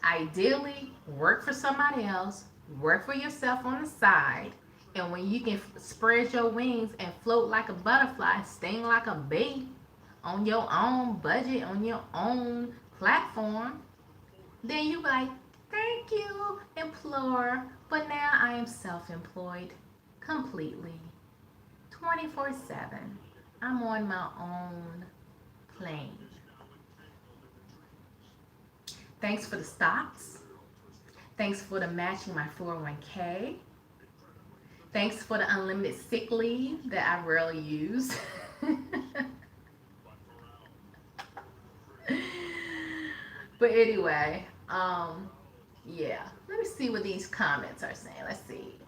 S1: Ideally, work for somebody else, work for yourself on the side, and when you can spread your wings and float like a butterfly, sting like a bee on your own budget, on your own platform, then you be like, thank you, employer, but now I am self-employed completely, 24/7. I'm on my own plane. Thanks for the stocks. Thanks for the matching my 401k. Thanks for the unlimited sick leave that I rarely use. But anyway, yeah. Let me see what these comments are saying. Let's see.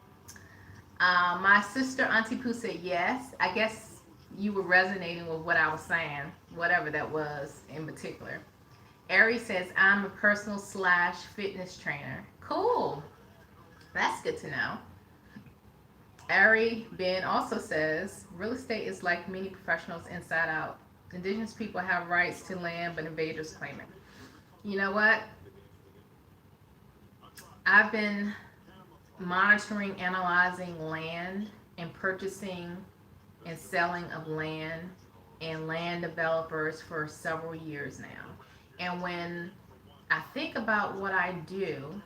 S1: My sister Auntie Pooh said yes. I guess you were resonating with what I was saying, whatever that was in particular. Ari says I'm a personal / fitness trainer. Cool. That's good to know. Ari Ben also says real estate is like many professionals inside out. Indigenous people have rights to land, but invaders claim it. You know what? I've been monitoring, analyzing land and purchasing and selling of land and land developers for several years now. And when I think about what I do,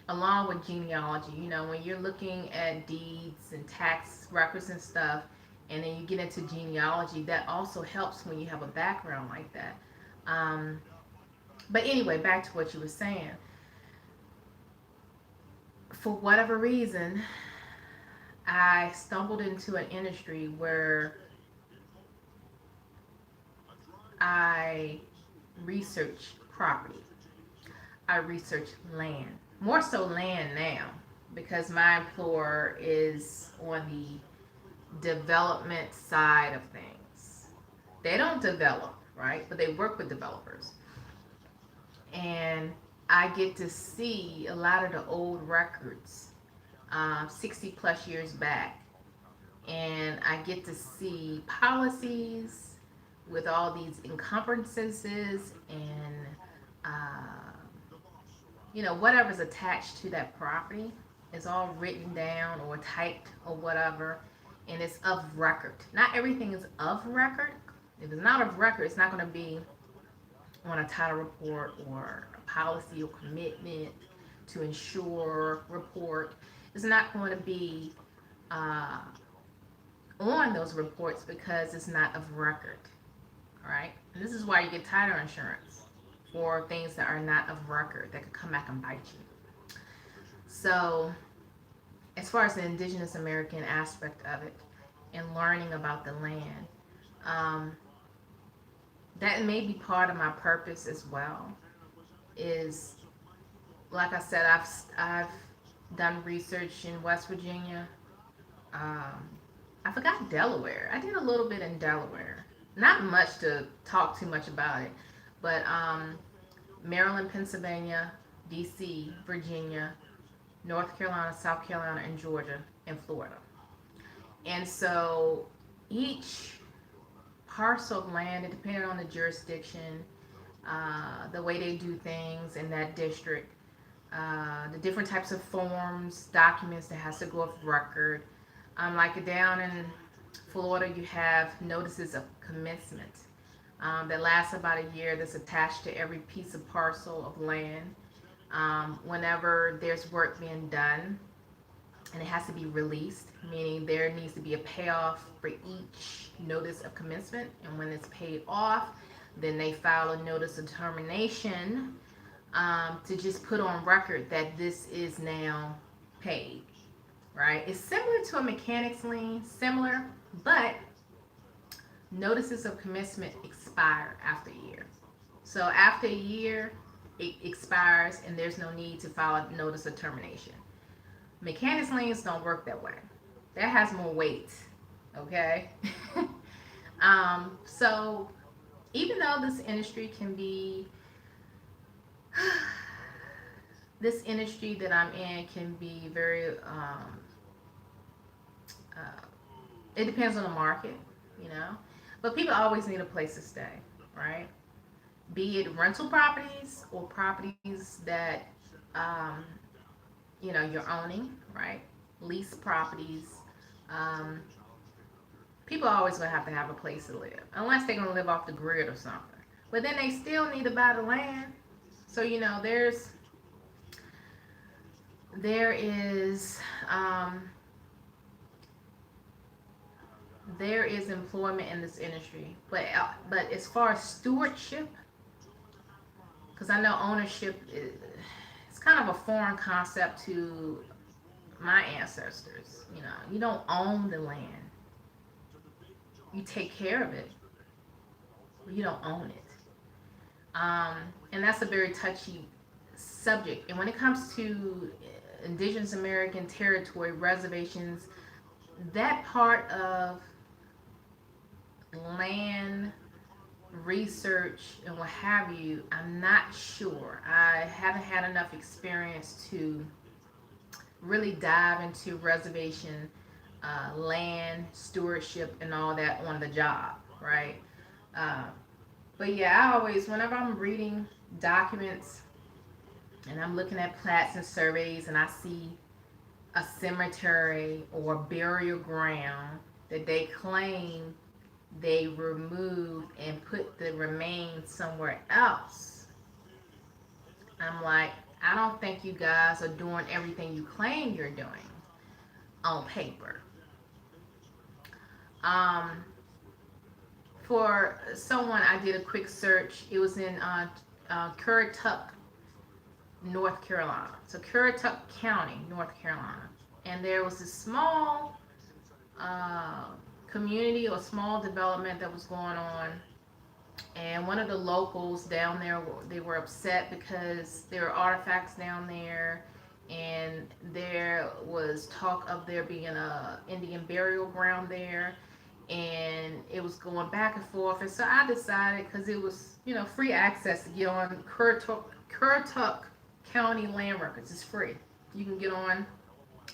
S1: along with genealogy, when you're looking at deeds and tax records and stuff, and then you get into genealogy, that also helps when you have a background like that. But anyway, back to what you were saying. For whatever reason, I stumbled into an industry where I research property. I research land. More so land now, because my employer is on the development side of things. They don't develop, right? But they work with developers. And I get to see a lot of the old records, 60 plus years back. And I get to see policies with all these encumbrances and whatever's attached to that property is all written down or typed or whatever, and it's of record. Not everything is of record. If it's not of record, it's not going to be on a title report or a policy or commitment to insure report. It's not going to be on those reports because it's not of record. All right? And this is why you get title insurance for things that are not of record that could come back and bite you. So, as far as the Indigenous American aspect of it and learning about the land, that may be part of my purpose as well. Is, like I said, I've done research in West Virginia. I forgot Delaware. I did a little bit in Delaware. Not much to talk too much about it, but Maryland, Pennsylvania, D.C., Virginia, North Carolina, South Carolina, and Georgia, and Florida. And so each parcel of land, depending on the jurisdiction, the way they do things in that district, the different types of forms, documents that has to go off record. Like down in Florida, you have notices of commencement that lasts about a year, that's attached to every piece of parcel of land. Whenever there's work being done and it has to be released, meaning there needs to be a payoff for each notice of commencement, and when it's paid off, then they file a notice of termination to just put on record that this is now paid, right? It's similar to a mechanic's lien, similar, but notices of commencement expire after a year. So after a year, it expires and there's no need to file a notice of termination. Mechanics liens don't work that way. That has more weight, okay? So even though this industry can be this industry that I'm in can be very, uh, it depends on the market, you know. But people always need a place to stay, right? Be it rental properties or properties that, um, you're owning, right? Lease properties. Um, People are always gonna have a place to live, unless they're gonna live off the grid or something. But then they still need to buy the land. So there is um, there is employment in this industry, but as far as stewardship, because I know ownership is, it's kind of a foreign concept to my ancestors. You don't own the land; you take care of it, but you don't own it. Um, and that's a very touchy subject. And when it comes to Indigenous American territory reservations, that part of land research and what have you, I'm not sure. I haven't had enough experience to really dive into reservation land stewardship and all that on the job, right? Uh, but yeah, I always, whenever I'm reading documents and I'm looking at plats and surveys and I see a cemetery or burial ground that they claim they removed and put the remains somewhere else, I'm like, I don't think you guys are doing everything you claim you're doing on paper. Um, for someone, I did a quick search. It was in Currituck, North Carolina. So Currituck County, North Carolina. And there was this small uh, community or small development that was going on. And one of the locals down there, they were upset because there were artifacts down there, and there was talk of there being a Indian burial ground there, and it was going back and forth. And so I decided, because it was free access to get on Currituck County Land Records. It's free. You can get on.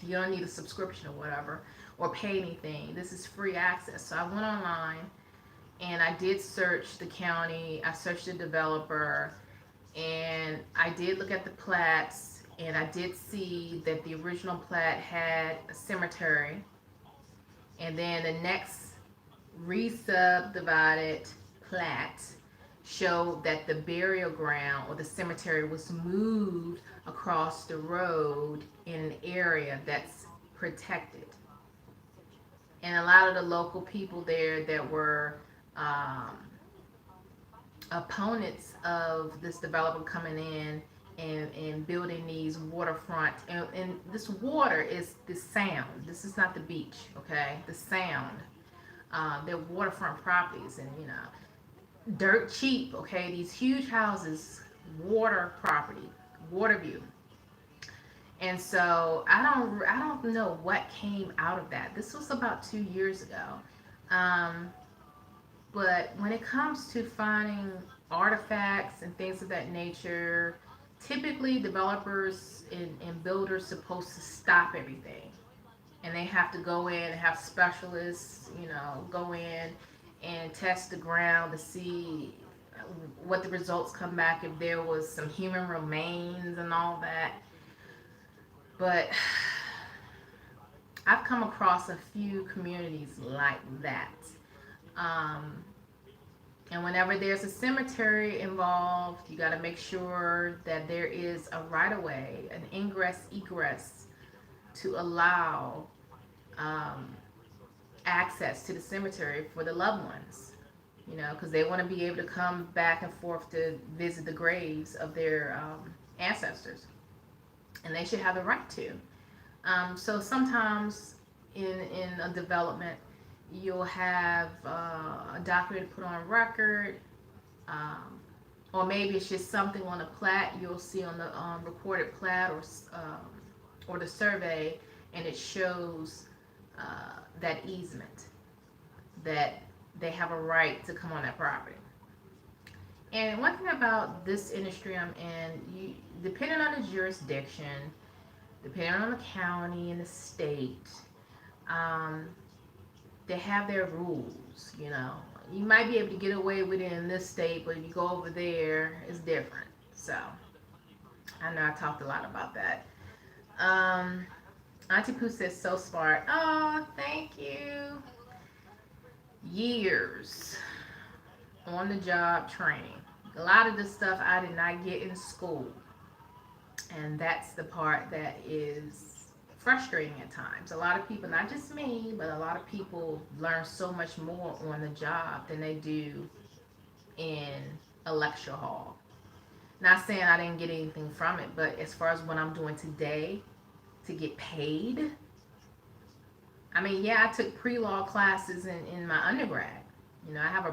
S1: You don't need a subscription or whatever, or pay anything. This is free access. So I went online and I did search the county. I searched the developer, and I did look at the plats, and I did see that the original plat had a cemetery, and then the next re-subdivided plat showed that the burial ground or the cemetery was moved across the road in an area that's protected. And a lot of the local people there that were um, opponents of this developer coming in and building these waterfront, and this water is the sound. This is not the beach, okay? The sound. They're waterfront properties, and dirt cheap, okay? These huge houses, water property, water view. And so I don't know what came out of that. This was about 2 years ago. Um, but when it comes to finding artifacts and things of that nature, typically developers and builders supposed to stop everything, and they have to go in and have specialists, go in and test the ground to see what the results come back, if there was some human remains and all that. But I've come across a few communities like that. Um, and whenever there's a cemetery involved, you got to make sure that there is a right of way, an ingress egress, to allow um, access to the cemetery for the loved ones. Because they want to be able to come back and forth to visit the graves of their ancestors, and they should have the right to. So sometimes in a development, you'll have a document put on record, um, or maybe it's just something on a plat you'll see on the recorded plat, or the survey, and it shows that easement, that they have a right to come on that property. And one thing about this industry I'm in, you depending on the jurisdiction, depending on the county and the state, um, they have their rules. You know, you might be able to get away with it in this state, but if you go over there, it's different. So I know I talked a lot about that. Um, Auntie Pooh says so smart. Oh, thank you. Years on the job training. A lot of the stuff I did not get in school. And that's the part that is frustrating at times. A lot of people, not just me, but a lot of people learn so much more on the job than they do in a lecture hall. Not saying I didn't get anything from it, but as far as what I'm doing today to get paid, I mean, yeah, I took pre-law classes in my undergrad. You know, uh,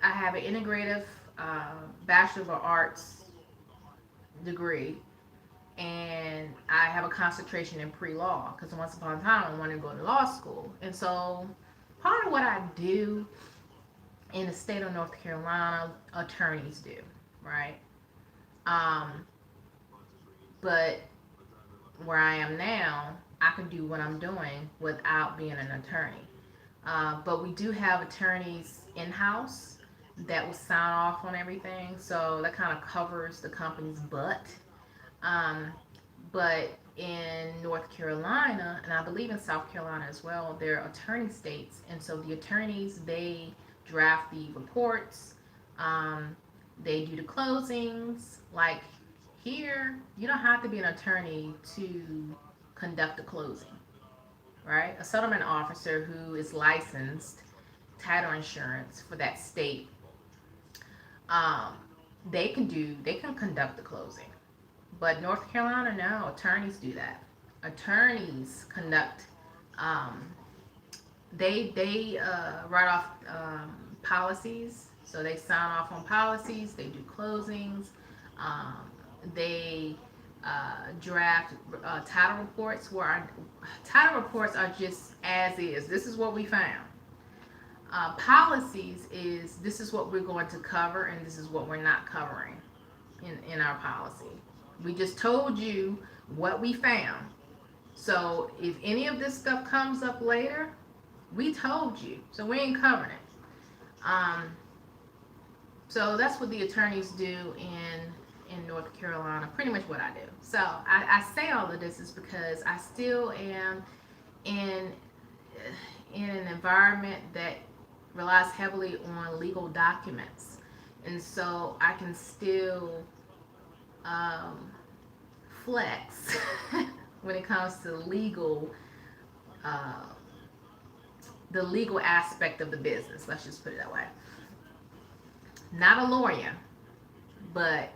S1: I have an integrative Bachelor of Arts degree, and I have a concentration in pre-law because once upon a time I wanted to go to law school. And so part of what I do in the state of North Carolina, attorneys do, right? Um, but where I am now, I can do what I'm doing without being an attorney. But we do have attorneys in-house that will sign off on everything, so that kind of covers the company's butt. Um, but in North Carolina, and I believe in South Carolina as well, they're attorney states, and so the attorneys, they draft the reports, um, they do the closings. Like here, you don't have to be an attorney to conduct a closing, right? A settlement officer who is licensed title insurance for that state, um, they can conduct the closing. But North Carolina, no, attorneys do that. Attorneys conduct. Um, they write off policies, so they sign off on policies. They do closings. Um, they draft title reports. Where our title reports are just as is. This is what we found. Policies is this is what we're going to cover and this is what we're not covering in our policy. We just told you what we found. So if any of this stuff comes up later, we told you. So we ain't covering it. So that's what the attorneys do in North Carolina. Pretty much what I do. So I say all of this is because I still am in in an environment that relies heavily on legal documents, and so I can still um, flex when it comes to uh, the legal aspect of the business. Let's just put it that way. Not a lawyer, but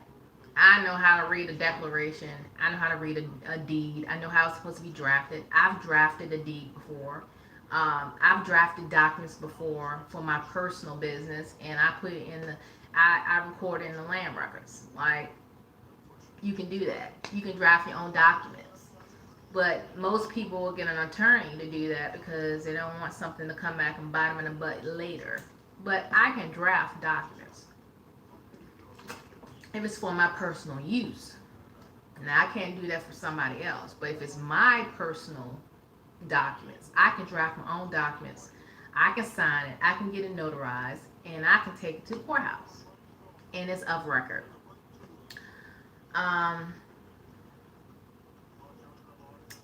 S1: I know how to read a declaration. I know how to read a deed. I know how it's supposed to be drafted. I've drafted a deed before. I've drafted documents before for my personal business, and I put it in I record it in the land records. Like, you can do that. You can draft your own documents. But most people will get an attorney to do that because they don't want something to come back and bite them in the butt later. But I can draft documents if it's for my personal use. Now, I can't do that for somebody else. But if it's my personal documents, I can draft my own documents. I can sign it. I can get it notarized. And I can take it to the courthouse. And it's of record. Um,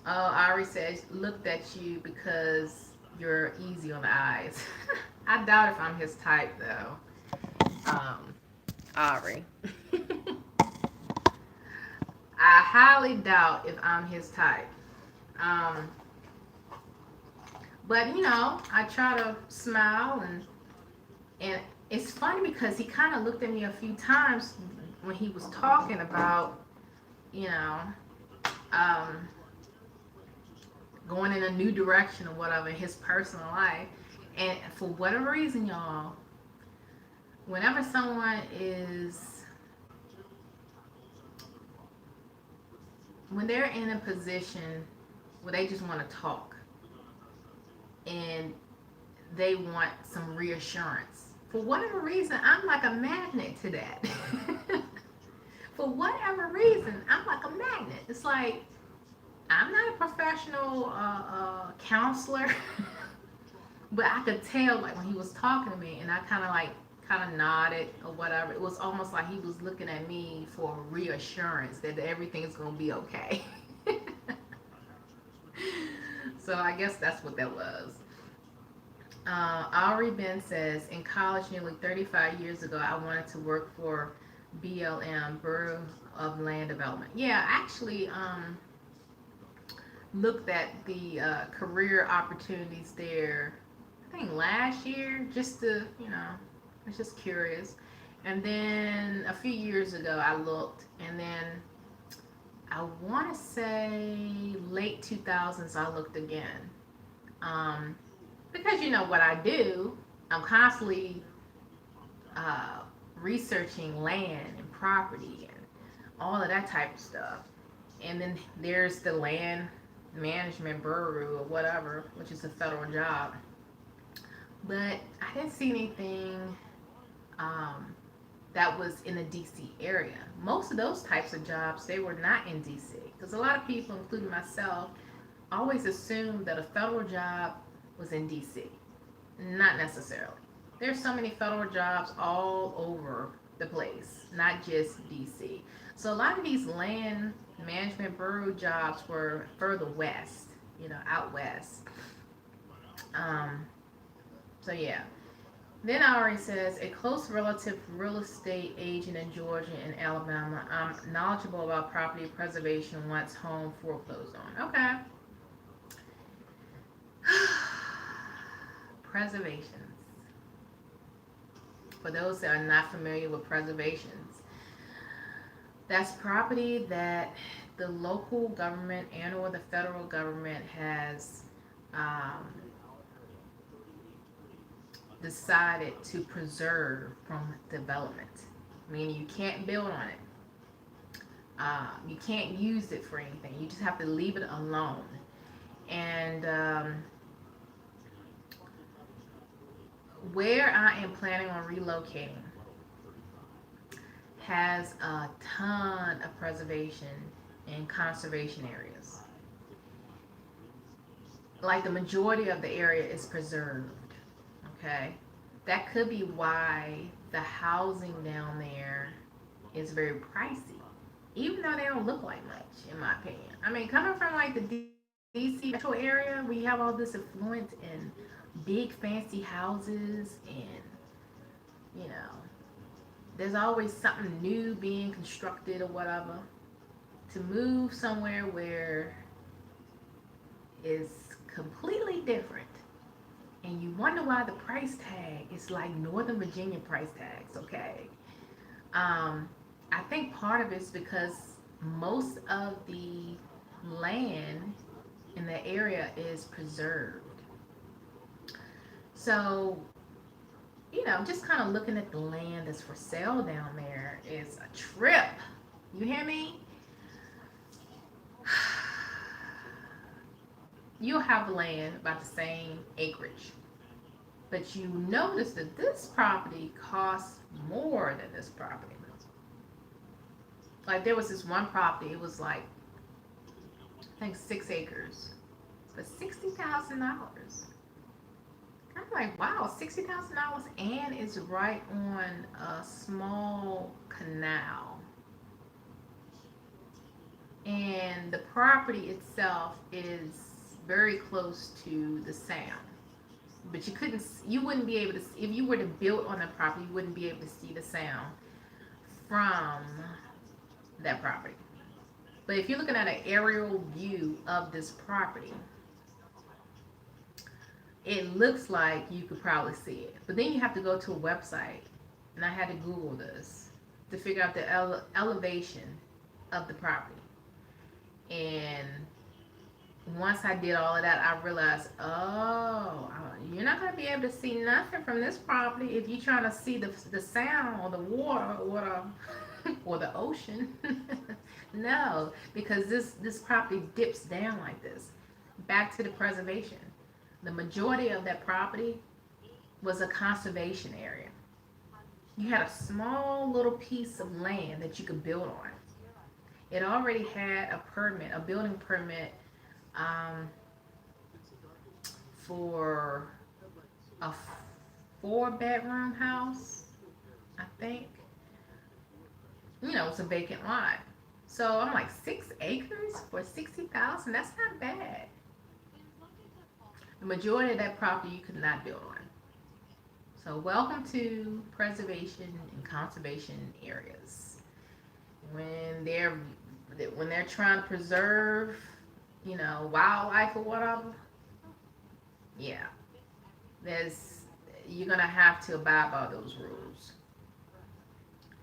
S1: Ari says, looked at you because you're easy on the eyes. I doubt if I'm his type, though. Ari. I highly doubt if I'm his type. Um, but you know, I try to smile, and it's funny because he kind of looked at me a few times when he was talking about, you know, um, going in a new direction or whatever in his personal life. And for whatever reason, y'all, whenever someone is, when they're in a position where they just want to talk and they want some reassurance. For whatever reason, I'm like a magnet to that. For whatever reason, I'm like a magnet. It's like I'm not a professional counselor, but I could tell like when he was talking to me, and I kind of nodded or whatever. It was almost like he was looking at me for reassurance that everything's gonna be okay. So I guess that's what that was. Ari Ben says, in college nearly 35 years ago, I wanted to work for BLM, Bureau of Land Development. Yeah, I actually looked at the career opportunities there, I think last year, just to, I was just curious. And then a few years ago, I looked, and then I want to say late 2000s, I looked again. Um, because you know what I do, I'm constantly uh, researching land and property and all of that type of stuff. And then there's the land management bureau or whatever, which is a federal job. But I didn't see anything um, that was in the DC area. Most of those types of jobs, they were not in DC. Because a lot of people, including myself, always assumed that a federal job was in DC. Not necessarily. There's so many federal jobs all over the place, not just DC. So a lot of these land management bureau jobs were further west, out west. Um, so yeah. Then Ari says, a close relative real estate agent in Georgia and Alabama. I'm knowledgeable about property preservation once home foreclosed on. Okay. Preservations. For those that are not familiar with preservations, that's property that the local government and or the federal government has decided to preserve from development. Meaning you can't build on it. You can't use it for anything. You just have to leave it alone. And where I am planning on relocating has a ton of preservation and conservation areas. Like the majority of the area is preserved. Okay, that could be why the housing down there is very pricey, even though they don't look like much, in my opinion. I mean, coming from like the DC metro area, we have all this affluence and big fancy houses, and you know, there's always something new being constructed or whatever. To move somewhere where it's completely different, and you wonder why the price tag is like Northern Virginia price tags, okay? I think part of it's because most of the land in the area is preserved. So, just kind of looking at the land that's for sale down there is a trip. You hear me? You'll have land about the same acreage, but you notice that this property costs more than this property. Like there was this one property, it was like I think 6 acres for $60,000. I'm like, wow, $60,000, and it's right on a small canal. And the property itself is very close to the sound. But you wouldn't be able to, if you were to build on the property, you wouldn't be able to see the sound from that property. But if you're looking at an aerial view of this property, it looks like you could probably see it. But then you have to go to a website, and I had to Google this to figure out the elevation of the property. And once I did all of that, I realized, oh, you're not going to be able to see nothing from this property if you're trying to see the sound or the water or the ocean. No, because this property dips down like this. Back to the preservation. The majority of that property was a conservation area. You had a small little piece of land that you could build on. It already had a permit, a building permit, um, for a 4 bedroom house, I think. It's a vacant lot. So I'm like, 6 acres for 60,000. That's not bad. The majority of that property you could not build on. So welcome to preservation and conservation areas. When they're when they're trying to preserve, wildlife or whatever, yeah, there's you're gonna have to abide by those rules.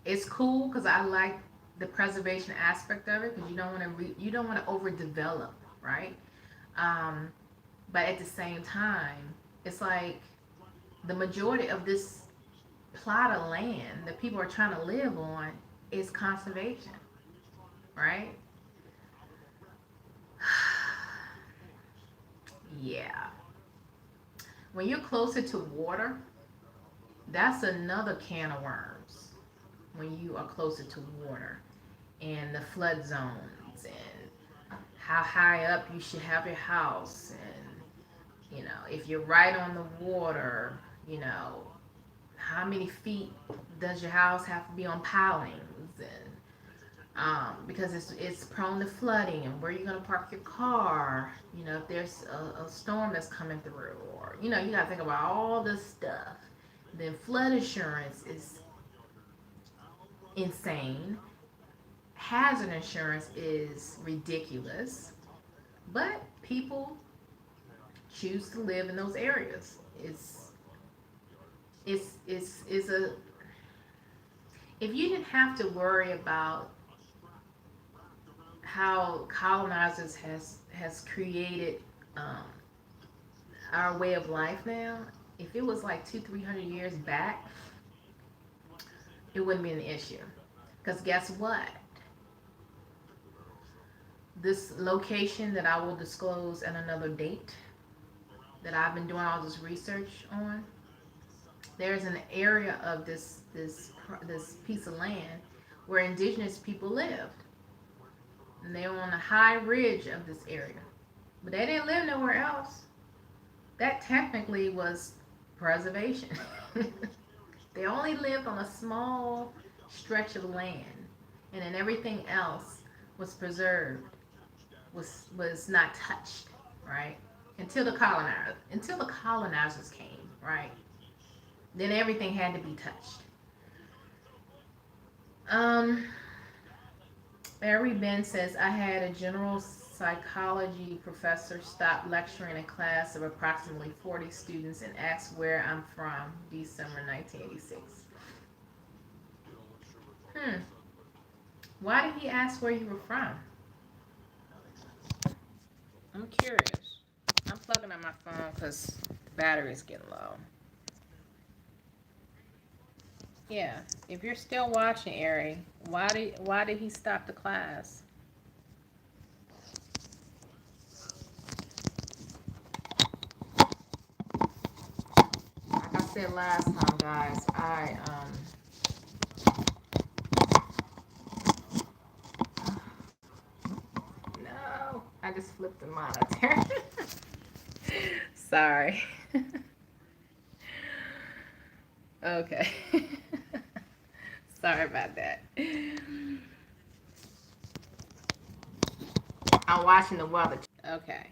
S1: It's cool because I like the preservation aspect of it because you don't want to overdevelop, right? Um, but at the same time, it's like the majority of this plot of land that people are trying to live on is conservation, right? Yeah. When you're closer to water, that's another can of worms. When you are closer to water and the flood zones and how high up you should have your house, and if you're right on the water, you know how many feet does your house have to be on pilings, and because it's prone to flooding, and where you're going to park your car, if there's a storm that's coming through, or you got to think about all this stuff. Then flood insurance is insane. Hazard insurance is ridiculous, but people choose to live in those areas. It's a If you didn't have to worry about how colonizers has created, um, our way of life now, if it was like 200-300 years back, it wouldn't be an issue. Because guess what? This location that I will disclose at another date, that I've been doing all this research on, there's an area of this piece of land where indigenous people lived, and they were on a high ridge of this area, but they didn't live nowhere else. That technically was preservation. They only lived on a small stretch of land, and then everything else was preserved, was not touched, right? Until the colonizers came, right? Then everything had to be touched. Um, Barry Ben says, I had a general psychology professor stop lecturing a class of approximately 40 students and asked where I'm from, December 1986. Hmm. Why did he ask where you were from? I'm curious. I'm plugging on my phone because the battery's getting low. Yeah. If you're still watching, Ari, why did he stop the class? Like I said last time, guys, no, I just flipped the monitor. Sorry. Okay. Sorry about that. I'm watching the weather. Okay.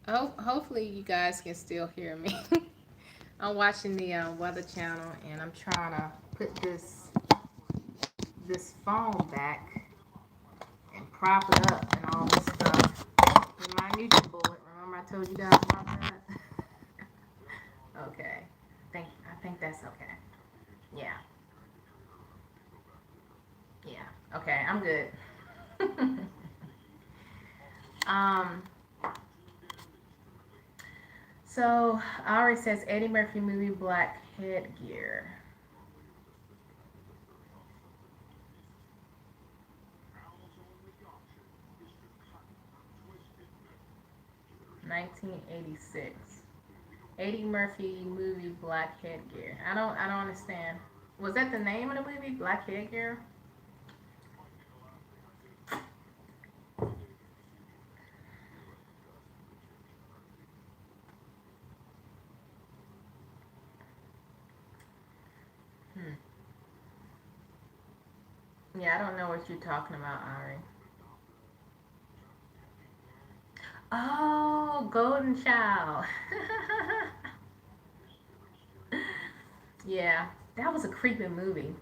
S1: Oh, hopefully you guys can still hear me. I'm watching the Weather Channel, and I'm trying to put this phone back and prop it up and all this stuff with my NutriBullet. Remember I told you guys about that? Okay. I think that's okay. Yeah. Yeah. Okay, I'm good. um. So Ari says Eddie Murphy movie Black Headgear. 1986. Eddie Murphy movie Black Headgear. I don't understand. Was that the name of the movie? Black Headgear? Hmm. Yeah, I don't know what you're talking about, Ari. Oh, Golden Child. Yeah, that was a creepy movie.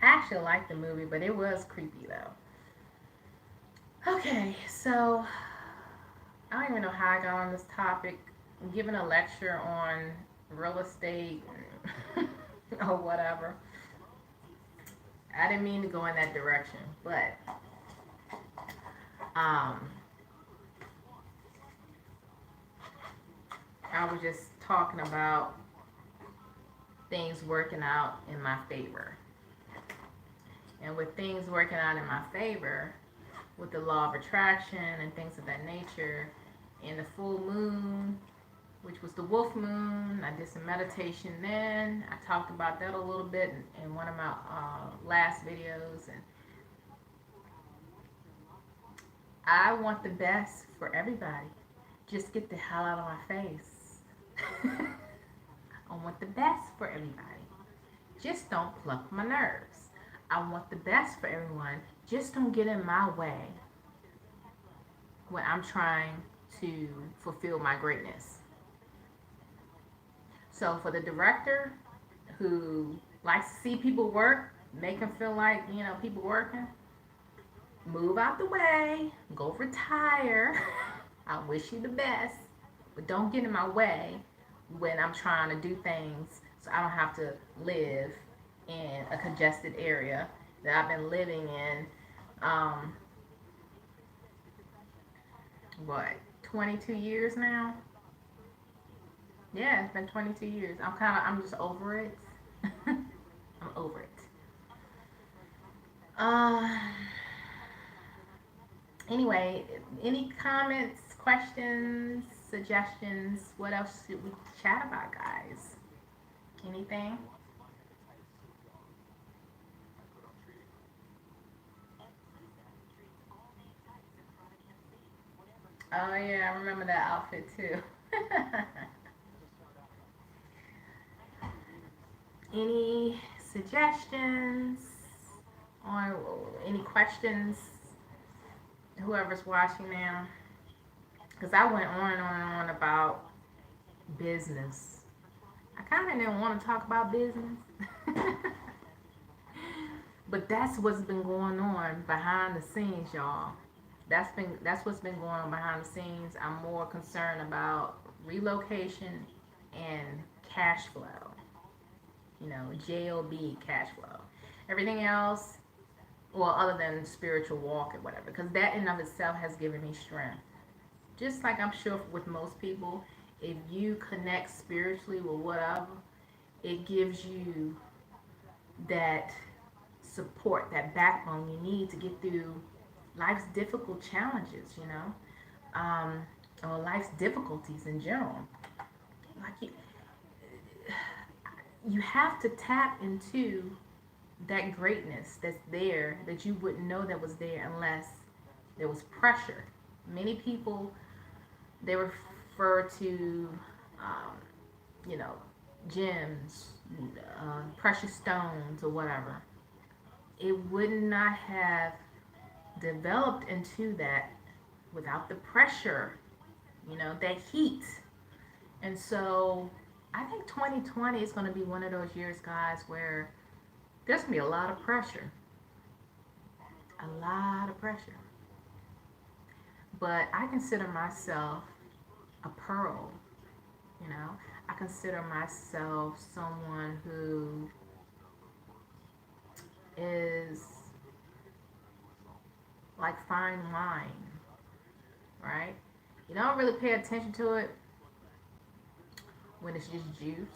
S1: I actually liked the movie, but it was creepy though. Okay, so I don't even know how I got on this topic. I'm giving a lecture on real estate or whatever. I didn't mean to go in that direction, but um, I was just talking about things working out in my favor. And with things working out in my favor, with the law of attraction and things of that nature, in the full moon, which was the wolf moon, I did some meditation then. I talked about that a little bit in one of my last videos. And I want the best for everybody. Just get the hell out of my face. I want the best for everybody. Just don't pluck my nerves. I want the best for everyone. Just don't get in my way when I'm trying to fulfill my greatness. So for the director who likes to see people work, make them feel like, people working, move out the way, go retire. I wish you the best, but don't get in my way when I'm trying to do things so I don't have to live in a congested area that I've been living in, um, what, 22 years now? Yeah, it's been 22 years. I'm just over it. I'm over it. Uh, anyway, any comments, questions, suggestions? What else should we chat about, guys? Anything? Oh yeah, I remember that outfit too. Any suggestions or any questions? Whoever's watching now, because I went on and on and on about business. I kind of didn't want to talk about business, but that's what's been going on behind the scenes, y'all. That's what's been going on behind the scenes. I'm more concerned about relocation and cash flow. JOB cash flow. Everything else, well, other than spiritual walk or whatever, because that in of itself has given me strength. Just like I'm sure with most people, if you connect spiritually with whatever, it gives you that support, that backbone you need to get through life's difficult challenges, um, or life's difficulties in general. Like you have to tap into that greatness that's there that you wouldn't know that was there unless there was pressure. Many people, they refer to, um, you know, gems, precious stones, or whatever. It would not have developed into that without the pressure, that heat. And so I think 2020 is going to be one of those years, guys, where there's going to be a lot of pressure. A lot of pressure. But I consider myself a pearl, you know. I consider myself someone who is like fine wine, right? You don't really pay attention to it when it's just juice,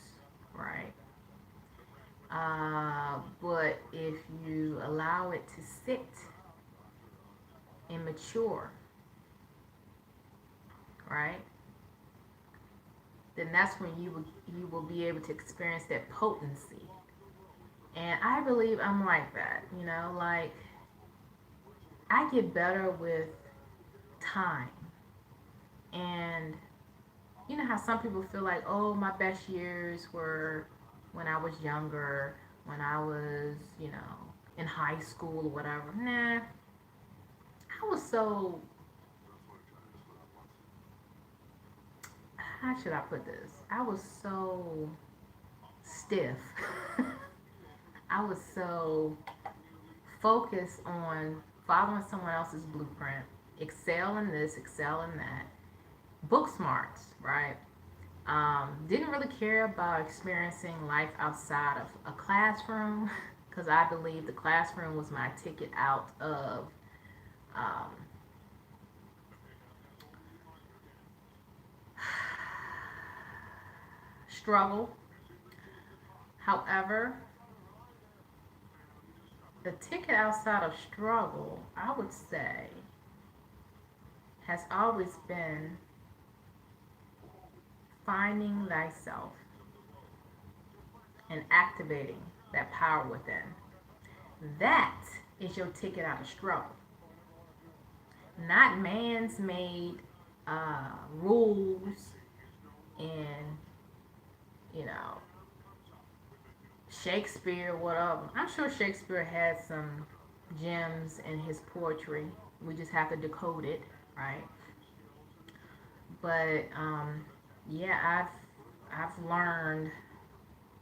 S1: right? But if you allow it to sit and mature, right? then that's when you will be able to experience that potency. And I believe I'm like that, like I get better with time. And you know how some people feel like, oh, my best years were when I was younger, when I was, in high school or whatever. Nah, I was so, how should I put this? I was so stiff. I was so focused on following someone else's blueprint, excel in this, excel in that, book smarts, right? Didn't really care about experiencing life outside of a classroom because I believe the classroom was my ticket out of um, struggle. However, the ticket outside of struggle, I would say, has always been finding thyself and activating that power within. That is your ticket out of struggle. Not man's made rules and, you know, Shakespeare, whatever. I'm sure Shakespeare had some gems in his poetry. We just have to decode it, right? But yeah, I've learned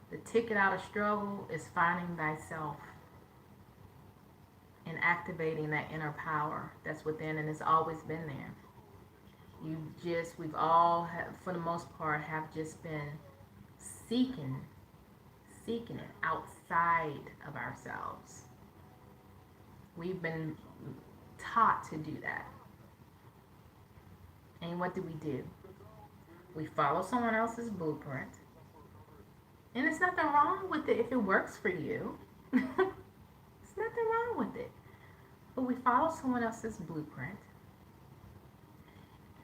S1: the ticket out of struggle is finding thyself and activating that inner power that's within, and it's always been there. We've all, for the most part, have just been seeking, seeking it outside of ourselves. We've been taught to do that. And what do? We follow someone else's blueprint. And there's nothing wrong with it if it works for you. There's nothing wrong with it. But we follow someone else's blueprint.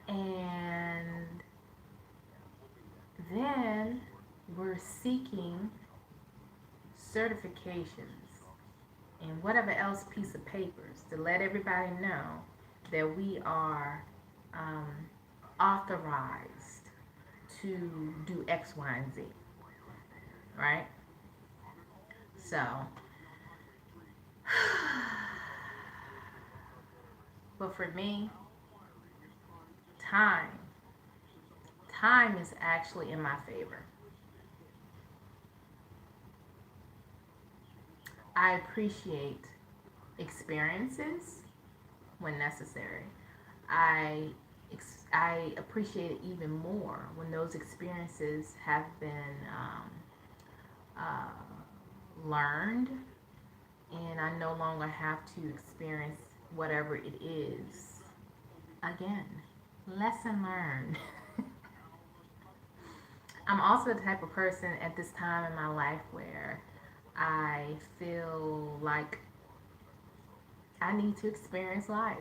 S1: And then we're seeking certifications and whatever else piece of papers to let everybody know that we are um, authorized to do X, Y, and Z, right? So, but for me, time, time is actually in my favor. I appreciate experiences when necessary. I I appreciate it even more when those experiences have been learned, and I no longer have to experience whatever it is again. Lesson learned. I'm also the type of person at this time in my life where I feel like I need to experience life.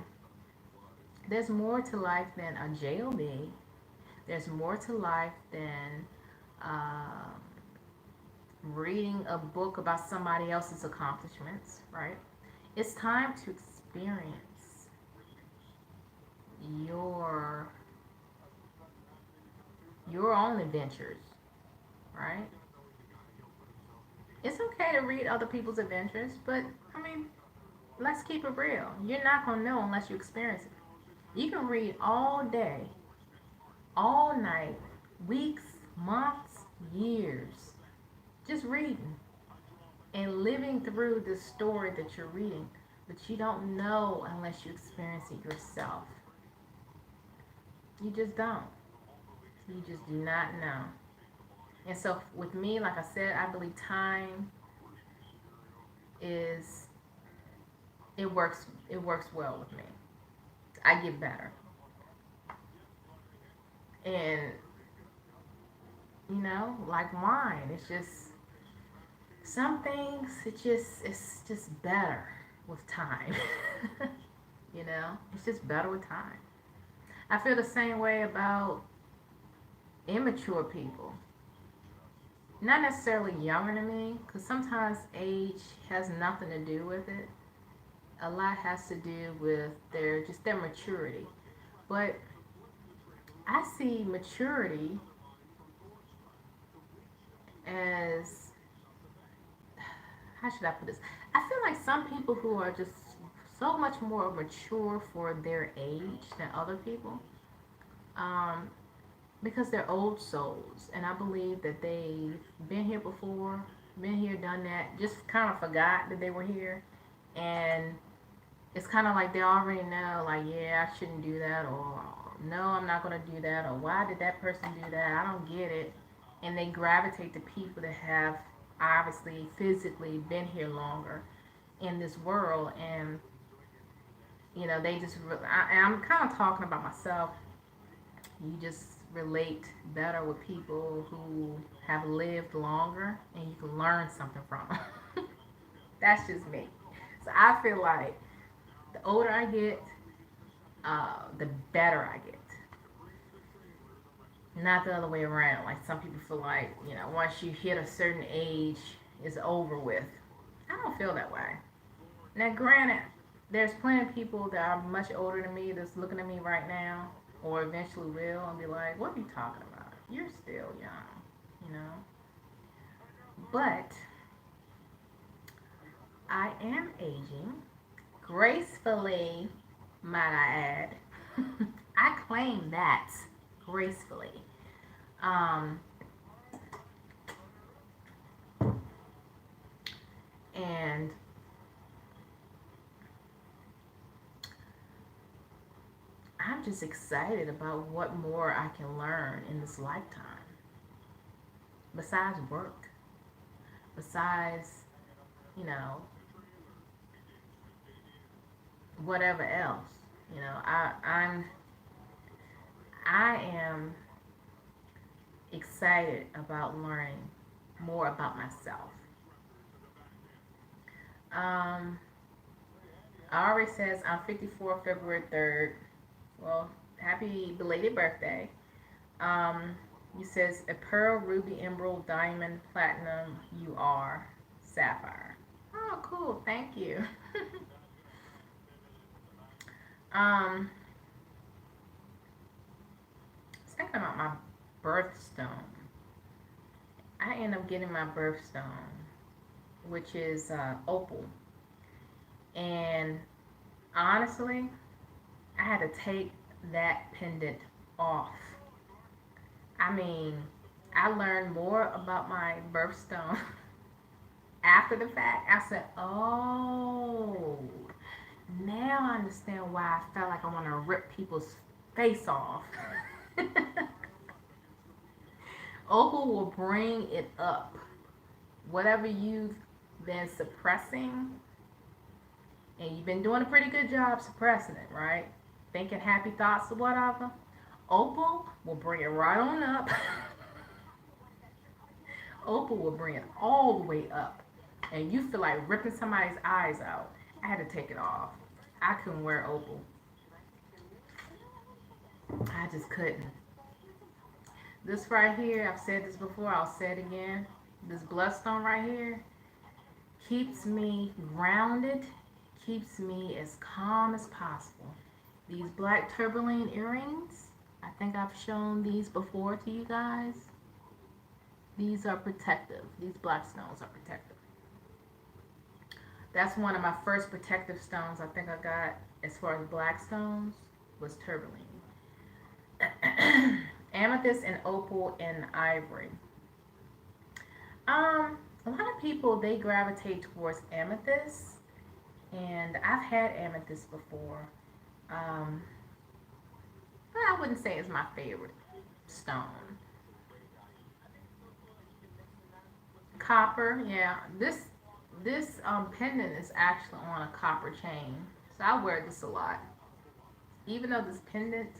S1: There's more to life than a JOB. There's more to life than uh, reading a book about somebody else's accomplishments, right? It's time to experience your your own adventures, right? It's okay to read other people's adventures, but I mean, let's keep it real. You're not gonna know unless you experience it. You can read all day, all night, weeks, months, years, just reading and living through the story that you're reading, but you don't know unless you experience it yourself. You just don't. You just do not know. And so with me, like I said, I believe time is it works well with me. I get better. And like wine, it's just some things it's just better with time. It's just better with time. I feel the same way about immature people, not necessarily younger than me, because sometimes age has nothing to do with it. A lot has to do with their maturity. But I see maturity as, how should I put this? I feel like some people who are just so much more mature for their age than other people, um, because they're old souls, and I believe that they've been here before, been here, done that, just kind of forgot that they were here, and it's kind of like they already know, like, yeah, I shouldn't do that, or no, I'm not going to do that, or why did that person do that? I don't get it. And they gravitate to people that have obviously physically been here longer in this world, and they just, I'm kind of talking about myself. You just relate better with people who have lived longer, and you can learn something from them. That's just me. So I feel like the older I get, the better I get. Not the other way around. Like some people feel like, once you hit a certain age, it's over with. I don't feel that way. Now, granted, there's plenty of people that are much older than me that's looking at me right now, or eventually will, and be like, "What are you talking about? You're still young," you know. But I am aging gracefully, might I add. I claim that gracefully. Um, and I'm just excited about what more I can learn in this lifetime. Besides work, besides, you know, whatever else. I am excited about learning more about myself. Um, I already says I'm 54 February 3rd. Well, happy belated birthday. Um, you says a pearl, ruby, emerald, diamond, platinum, you are sapphire. Oh, cool. Thank you. um, thinking about my birthstone. I end up getting my birthstone, which is opal. And honestly, I had to take that pendant off. I mean, I learned more about my birthstone after the fact. I said, oh, now I understand why I felt like I want to rip people's face off. Opal will bring it up. Whatever you've been suppressing, and you've been doing a pretty good job suppressing it, right? Thinking happy thoughts or whatever. Opal will bring it right on up. Opal will bring it all the way up. And you feel like ripping somebody's eyes out. I had to take it off. I couldn't wear opal. I just couldn't. This right here, I've said this before, I'll say it again. This bloodstone right here keeps me grounded, keeps me as calm as possible. These black tourmaline earrings, I think I've shown these before to you guys. These are protective. These black stones are protective. That's one of my first protective stones I think I got as far as black stones was tourmaline. Amethyst and opal and ivory. A lot of people they gravitate towards amethyst, and I've had amethyst before. Um, but I wouldn't say it's my favorite stone. Copper, yeah. This pendant is actually on a copper chain, so I wear this a lot. Even though this pendant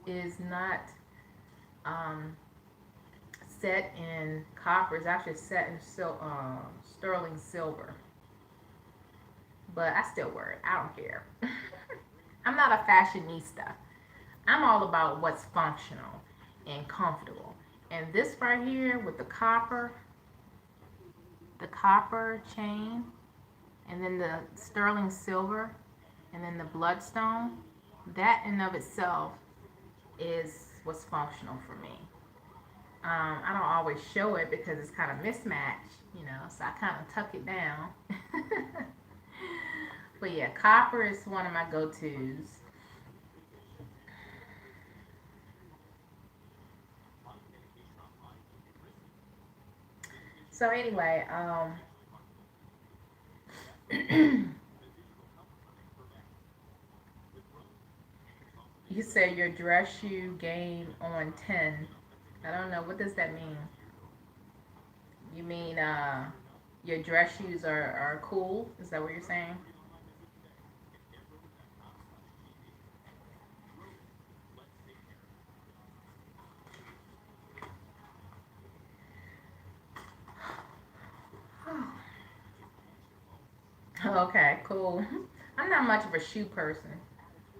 S1: is not um, set in copper, it's actually set in sterling silver. But I still wear it. I don't care. I'm not a fashionista. I'm all about what's functional and comfortable. And this right here with the copper chain, and then the sterling silver, and then the bloodstone, that in of itself is what's functional for me. I don't always show it because it's kind of mismatched, so I kind of tuck it down. But yeah, copper is one of my go-tos. So anyway, you say your dress shoe game on 10. I don't know. What does that mean? You mean your dress shoes are cool? Is that what you're saying? Okay, cool. I'm not much of a shoe person.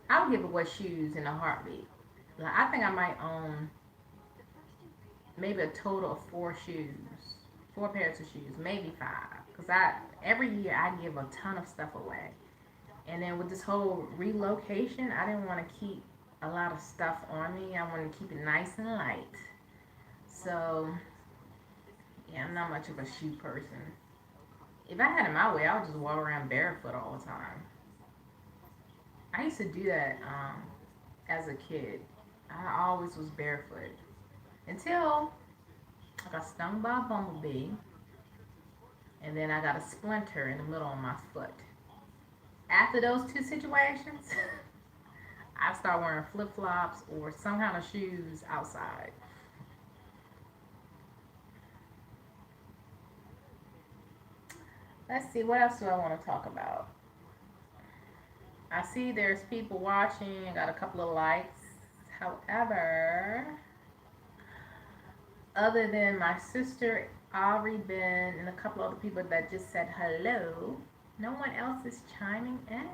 S1: I'll give away shoes in a heartbeat. Like, I think I might own maybe a total of four pairs of shoes, maybe five. Cause every year I give a ton of stuff away, and then with this whole relocation, I didn't want to keep a lot of stuff on me. I wanted to keep it nice and light. So yeah, I'm not much of a shoe person. If I had it my way, I would just walk around barefoot all the time. I used to do that as a kid. I always was barefoot until I got stung by a bumblebee, and then I got a splinter in the middle of my foot. After those two situations, I start wearing flip flops or some kind of shoes outside. Let's see, what else do I want to talk about? I see there's people watching. I got a couple of likes. However, other than my sister, Ari, Ben, and a couple other people that just said hello, no one else is chiming in.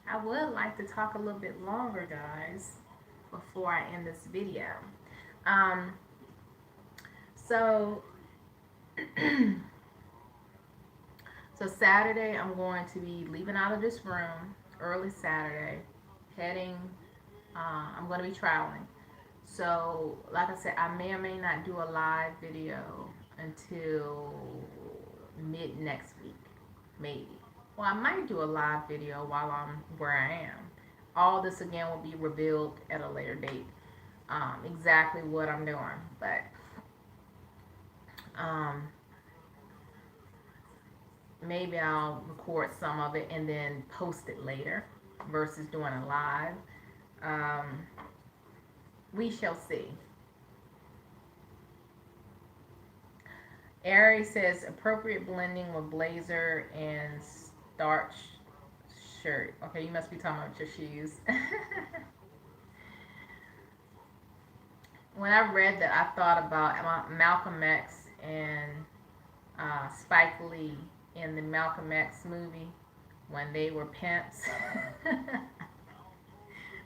S1: I would like to talk a little bit longer, guys, before I end this video. Um, so, so Saturday, I'm going to be leaving out of this room early Saturday, heading. I'm going to be traveling. So, like I said, I may or may not do a live video until mid next week, maybe. Well, I might do a live video while I'm where I am. All this again will be revealed at a later date, exactly what I'm doing. But um, maybe I'll record some of it and then post it later versus doing a live. Um, we shall see. Ari says appropriate blending with blazer and starch shirt. Okay, you must be talking about your shoes. When I read that, I thought about Malcolm X and Spike Lee in the Malcolm X movie when they were pimps.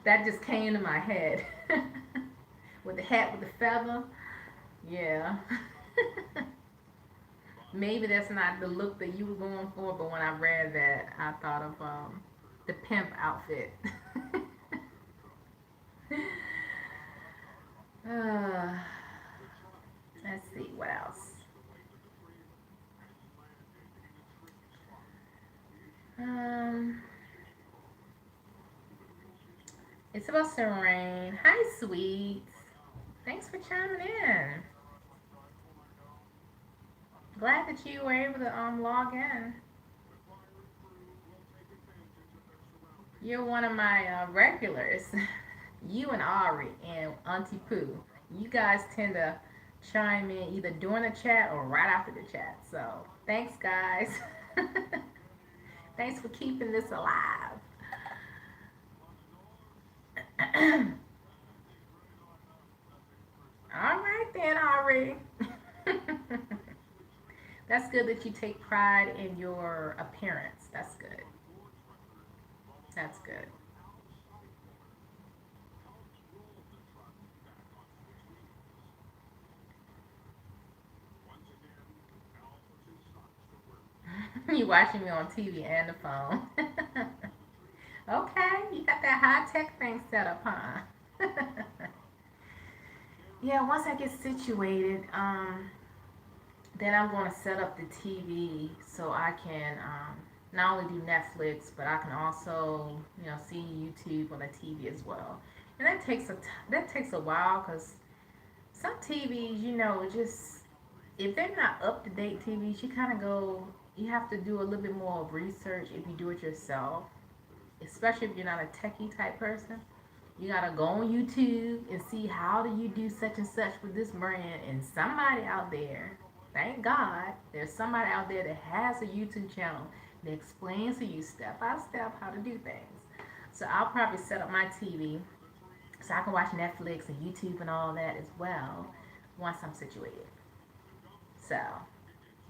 S1: That just came to my head. With the hat with the feather. Yeah. Maybe that's not the look that you were going for, but when I read that, I thought of the pimp outfit. uh, let's see, what else? Um, it's supposed to rain. Hi, sweet. Thanks for chiming in. Glad that you were able to log in. You're one of my regulars. You and Ari and Auntie Pooh. You guys tend to chime in either during the chat or right after the chat. So thanks, guys. Thanks for keeping this alive. All right then, Ari. That's good that you take pride in your appearance. That's good. That's good. you watching me on TV and the phone. Okay, you got that high tech thing set up, huh? Yeah, once I get situated, then I'm going to set up the TV so I can not only do Netflix, but I can also, see YouTube on the TV as well. And that takes a while because some TVs, it just if they're not up to date TVs, you have to do a little bit more of research if you do it yourself, especially if you're not a techie type person. You gotta go on YouTube and see how do you do such and such with this brand. And somebody out there, thank God, there's somebody out there that has a YouTube channel that explains to you step by step how to do things. So I'll probably set up my TV so I can watch Netflix and YouTube and all that as well once I'm situated. So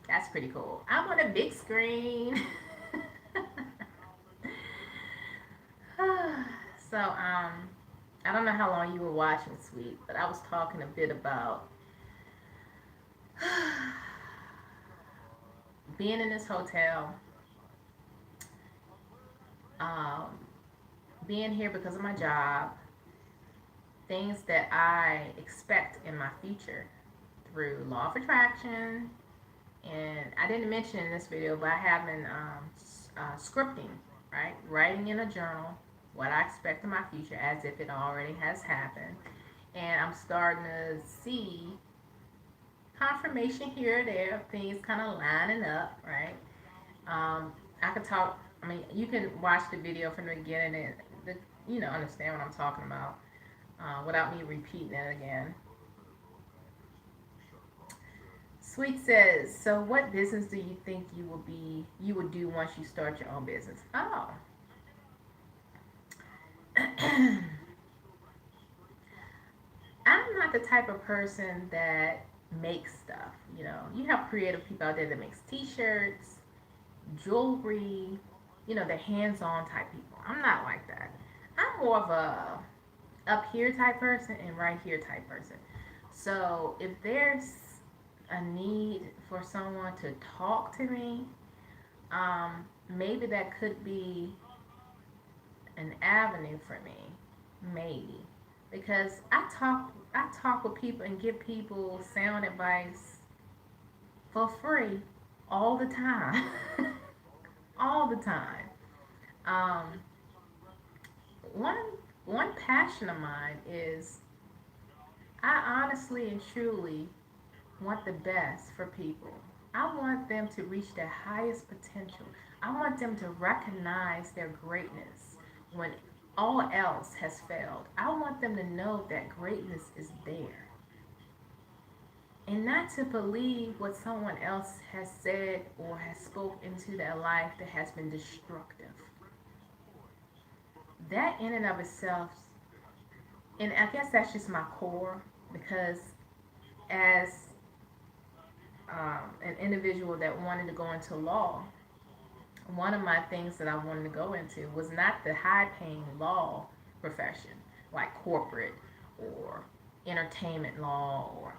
S1: that's pretty cool. I'm on a big screen. So I don't know how long you were watching, sweet, but I was talking a bit about being in this hotel, um, being here because of my job, things that I expect in my future through law of attraction. And I didn't mention in this video, but I have been scripting, right? Writing in a journal what I expect in my future as if it already has happened. And I'm starting to see confirmation here or there, things kind of lining up, right? I could talk, you can watch the video from the beginning and, understand what I'm talking about without me repeating it again. Sweet says, so what business do you think you would do once you start your own business? Oh. I'm not the type of person that makes stuff. You have creative people out there that makes t-shirts, jewelry, they're hands-on type people. I'm not like that. I'm more of a up here type person and right here type person. So if there's a need for someone to talk to me, maybe that could be an avenue for me, maybe, because I talk with people and give people sound advice for free all the time, all the time. Um, one one passion of mine is I honestly and truly want the best for people. I want them to reach their highest potential. I want them to recognize their greatness when all else has failed. I want them to know that greatness is there. And not to believe what someone else has said or has spoke into their life that has been destructive. That in and of itself, and I guess that's just my core, because as an individual that wanted to go into law, one of my things that I wanted to go into was not the high paying law profession, like corporate or entertainment law or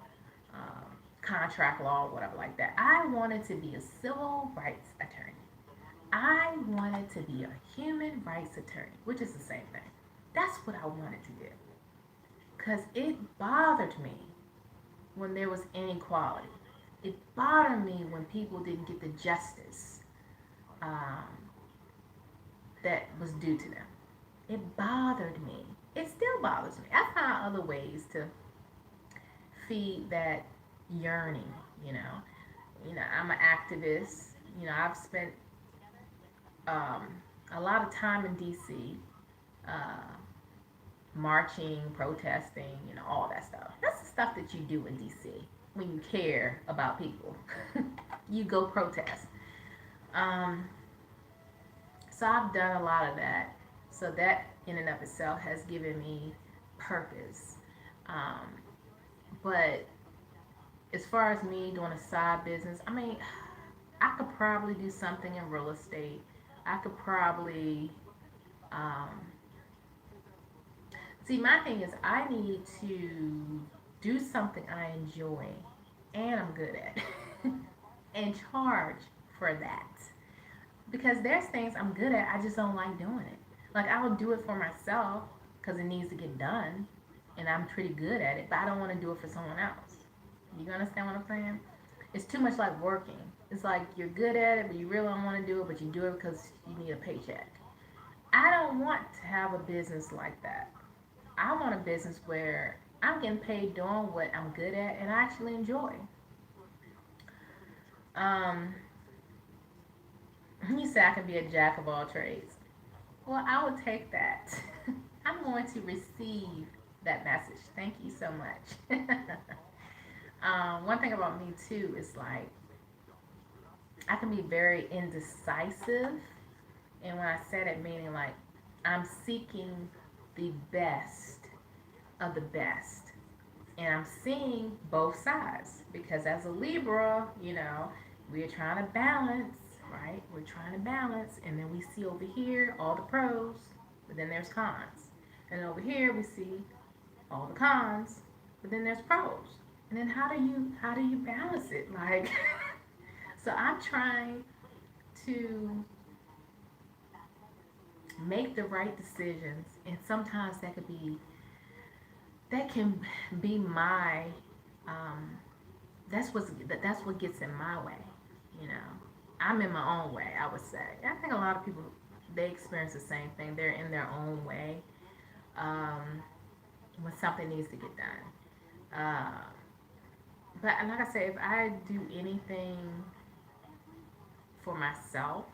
S1: contract law, or whatever like that. I wanted to be a civil rights attorney. I wanted to be a human rights attorney, which is the same thing. That's what I wanted to do. Because it bothered me when there was inequality. It bothered me when people didn't get the justice um, that was due to them. It bothered me. It still bothers me. I found other ways to feed that yearning, I'm an activist. I've spent a lot of time in DC, marching, protesting, all that stuff. That's the stuff that you do in DC when you care about people. You go protest. So I've done a lot of that. So that in and of itself has given me purpose. But as far as me doing a side business, I could probably do something in real estate. I could probably see, my thing is I need to do something I enjoy and I'm good at and charge for that. because there's things I'm good at, I just don't like doing it. Like I will do it for myself because it needs to get done, and I'm pretty good at it, but I don't want to do it for someone else. You understand what I'm saying? It's too much like working. It's like you're good at it, but you really don't want to do it, but you do it because you need a paycheck. I don't want to have a business like that. I want a business where I'm getting paid doing what I'm good at and I actually enjoy. Um, you say I can be a jack of all trades. Well, I will take that. I'm going to receive that message. Thank you so much. One thing about me too is like I can be very indecisive, and when I say that, meaning like I'm seeking the best of the best, and I'm seeing both sides because as a Libra, we're trying to balance, right? We're trying to balance, and then we see over here all the pros, but then there's cons, and over here we see all the cons, but then there's pros. And then how do you balance it? Like, so I'm trying to make the right decisions, and sometimes that can be my um, that's what gets in my way. You know, I'm in my own way. I would say. I think a lot of people they experience the same thing. They're in their own way um, when something needs to get done. But like I said, if I do anything for myself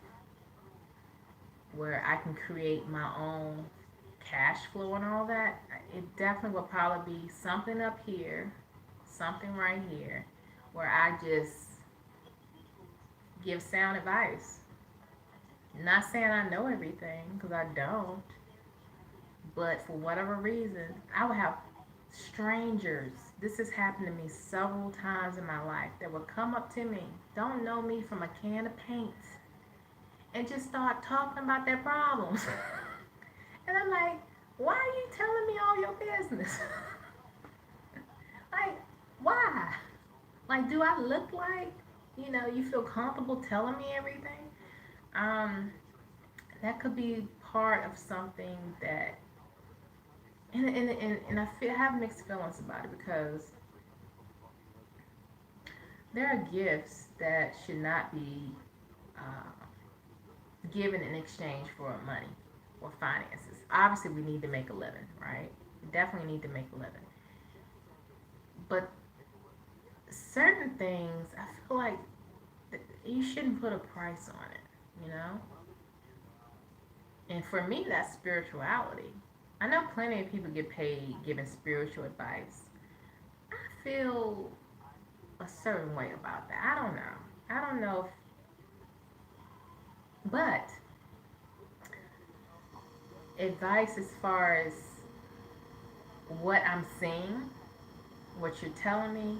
S1: where I can create my own cash flow and all that, it definitely will probably be something up here, something right here, where I just give sound advice. Not saying I know everything, because I don't, but for whatever reason, I would have strangers. This has happened to me several times in my life that would come up to me, don't know me from a can of paint, and just start talking about their problems. And I'm like, why are you telling me all your business? Like, why? Like, do I look like, you feel comfortable telling me everything? Um, that could be part of something that, and I have mixed feelings about it because there are gifts that should not be uh, given in exchange for money or finances. Obviously, we need to make a living, right? We definitely need to make a living. But certain things, I feel like you shouldn't put a price on it, you know? And for me, that's spirituality. I know plenty of people get paid giving spiritual advice. I feel a certain way about that. I don't know. I don't know but advice as far as what I'm seeing, what you're telling me,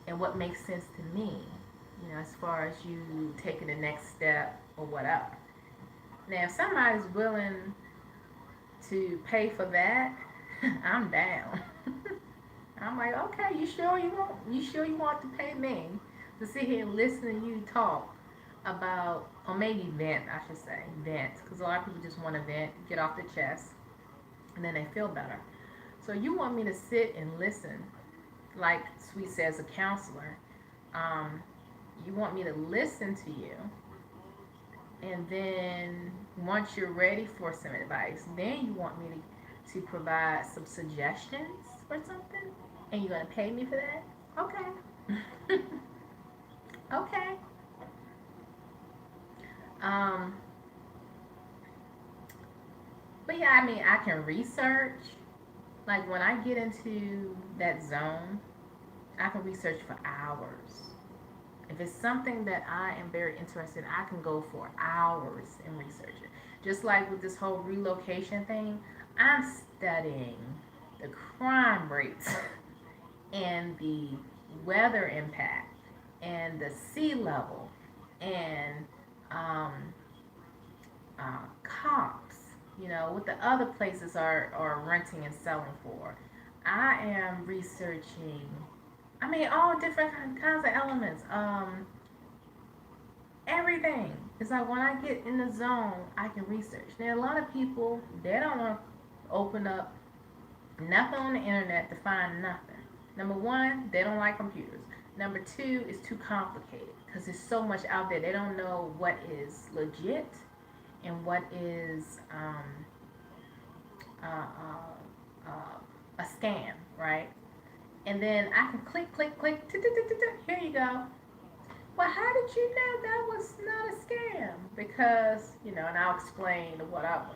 S1: and what makes sense to me, as far as you taking the next step or whatever. Now, if somebody's willing to pay for that, I'm down. I'm like, okay, you sure you want to pay me to sit here and listen to you talk about, or maybe vent, I should say, vent, because a lot of people just want to vent, get off the chest, and then they feel better. So you want me to sit and listen, like Sweet says, a counselor. Um, you want me to listen to you, and then once you're ready for some advice, then you want me to provide some suggestions or something, and you're gonna pay me for that? Okay. Okay. Um, but yeah, I mean, I can research. Like when I get into that zone, I can research for hours. If it's something that I am very interested in, I can go for hours and research it. Just like with this whole relocation thing, I'm studying the crime rates and the weather impact and the sea level and um, comps, what the other places are renting and selling for. I am researching, I mean, all different kinds of elements. Everything. It's like when I get in the zone, I can research. Now, a lot of people, they don't want to open up nothing on the internet to find nothing. Number one, they don't like computers. Number two, it's too complicated because there's so much out there. They don't know what is legit and what is uh, uh, a scam, right? And then I can click, click, click. Here you go. Well, how did you know that was not a scam? Because, and I'll explain whatever.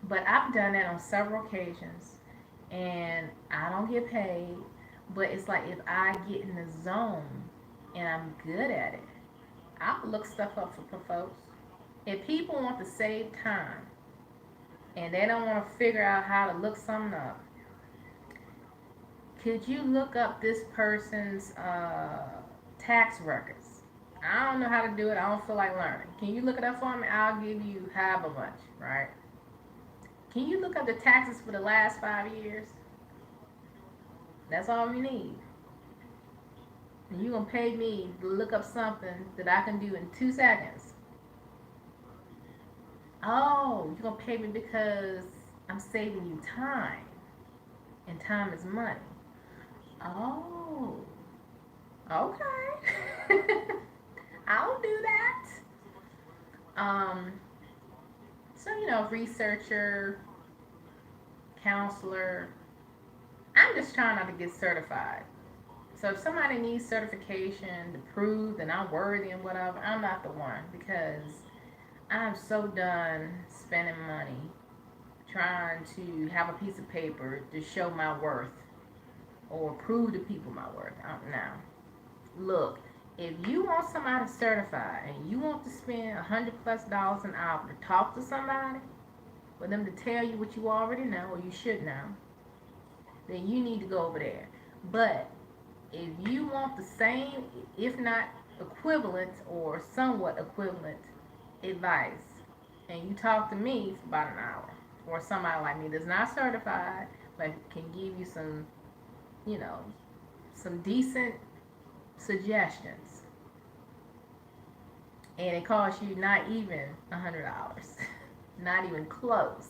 S1: But I've done that on several occasions, and I don't get paid. But it's like if I get in the zone and I'm good at it, I'll look stuff up for folks. If people want to save time and they don't want to figure out how to look something up, could you look up this person's tax records? I don't know how to do it. I don't feel like learning. Can you look it up for me? I'll give you however much, right? Can you look up the taxes for the last 5 years? That's all we need. And you're going to pay me to look up something that I can do in 2 seconds. Oh, you're going to pay me because I'm saving you time. And time is money. Oh, okay. I'll do that. So, researcher, counselor. I'm just trying not to get certified. So if somebody needs certification to prove that I'm worthy and whatever, I'm not the one because I'm so done spending money trying to have a piece of paper to show my worth or prove to people my worth. Now, look, if you want somebody certified and you want to spend $100+ an hour to talk to somebody, for them to tell you what you already know or you should know, then you need to go over there. But if you want the same, if not equivalent or somewhat equivalent advice, and you talk to me for about an hour, or somebody like me that's not certified but can give you some, some decent suggestions, and it costs you not even $100, not even close,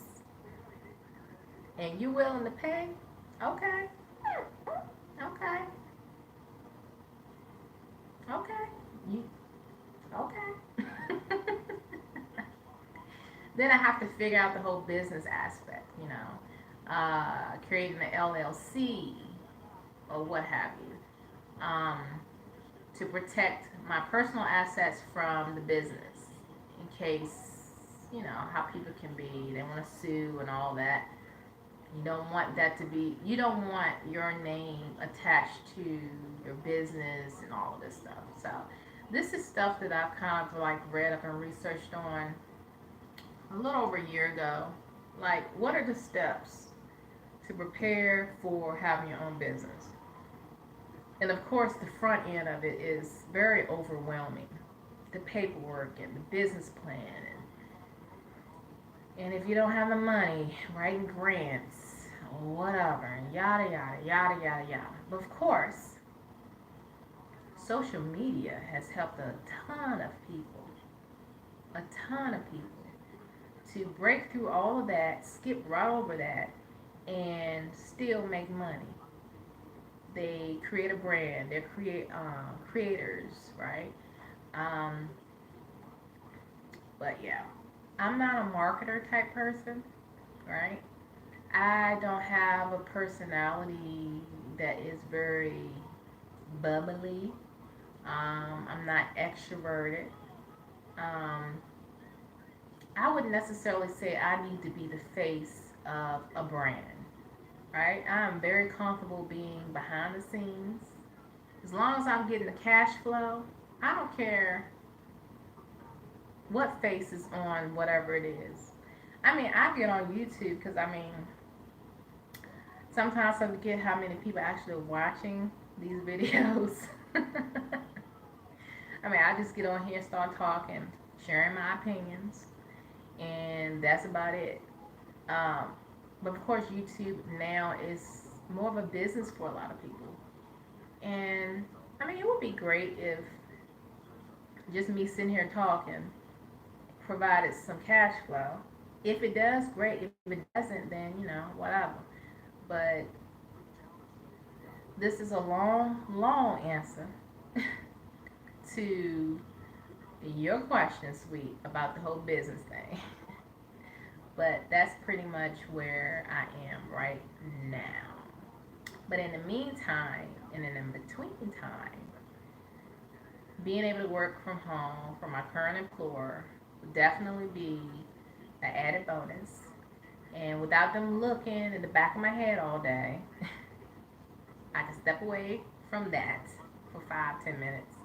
S1: and you're willing to pay, okay, okay, okay, you, okay. Then I have to figure out the whole business aspect, creating an LLC or what have you, to protect my personal assets from the business in case, how people can be, they want to sue and all that. You don't want that to be, you don't want your name attached to your business and all of this stuff. So this is stuff that I've kind of like read up and researched on a little over a year ago. Like, what are the steps to prepare for having your own business? And of course, the front end of it is very overwhelming. The paperwork and the business plan. And if you don't have the money, writing grants, whatever, yada, yada, yada, yada, yada. But of course, social media has helped a ton of people to break through all of that, skip right over that, and still make money. They create a brand. They're creators, right? Um, but yeah, I'm not a marketer type person, right? I don't have a personality that is very bubbly. I'm not extroverted. Um, I wouldn't necessarily say I need to be the face of a brand, right? I'm very comfortable being behind the scenes. As long as I'm getting the cash flow, I don't care what face is on whatever it is. I mean, I get on YouTube because, sometimes I forget how many people actually are watching these videos. I just get on here and start talking, sharing my opinions, and that's about it. Um, but of course, YouTube now is more of a business for a lot of people. And it would be great if just me sitting here talking, provided some cash flow. If it does, great. If it doesn't, then whatever. But this is a long, long answer to your question, sweet, about the whole business thing. But that's pretty much where I am right now. But in the meantime, and in the between time, being able to work from home for my current employer would definitely be an added bonus. And without them looking in the back of my head all day, I can step away from that for 5, 10 minutes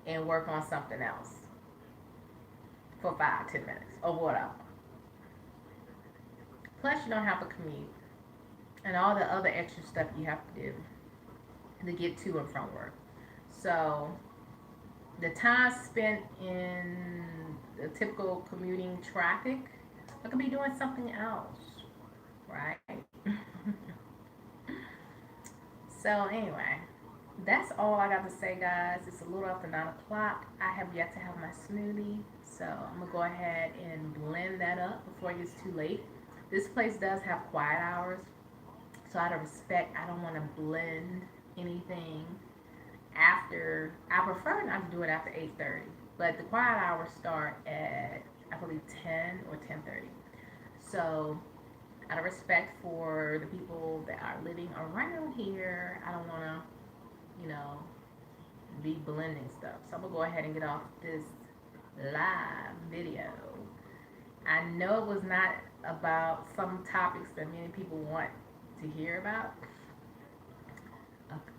S1: and work on something else for 5, 10 minutes or whatever. Plus, you don't have to commute and all the other extra stuff you have to do to get to and from work. So, the time spent in the typical commuting traffic, I could be doing something else, right? So, anyway, that's all I got to say, guys. It's a little after 9 o'clock. I have yet to have my smoothie, so I'm going to go ahead and blend that up before it gets too late. This place does have quiet hours, so out of respect, I don't want to blend anything after. I prefer not to do it after 8:30, but the quiet hours start at, I believe, 10 or 10:30. So out of respect for the people that are living around here, I don't want to, you know, be blending stuff. So I'm gonna go ahead and get off this live video. I know it was not about some topics that many people want to hear about.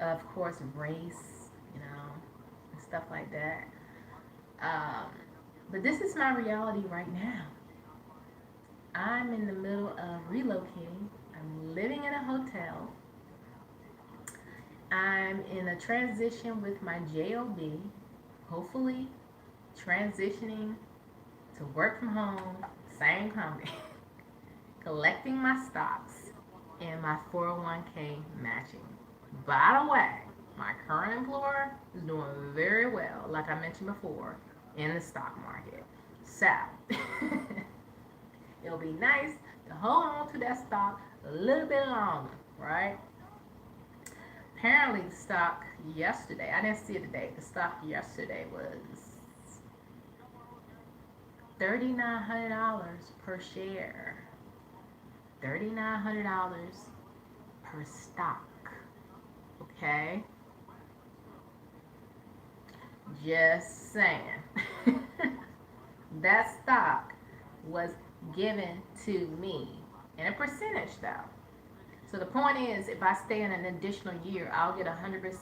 S1: Of course, race, and stuff like that. Um, but this is my reality right now. I'm in the middle of relocating. I'm living in a hotel. I'm in a transition with my JOB, hopefully transitioning to work from home, same company, collecting my stocks and my 401k matching. By the way, my current employer is doing very well, like I mentioned before, in the stock market. So, it'll be nice to hold on to that stock a little bit longer, right? Apparently, the stock yesterday, I didn't see it today, the stock yesterday was $3,900 per share. $3,900 per stock. Okay? Just saying. That stock was given to me in a percentage though. So the point is, if I stay in an additional year, I'll get 100%.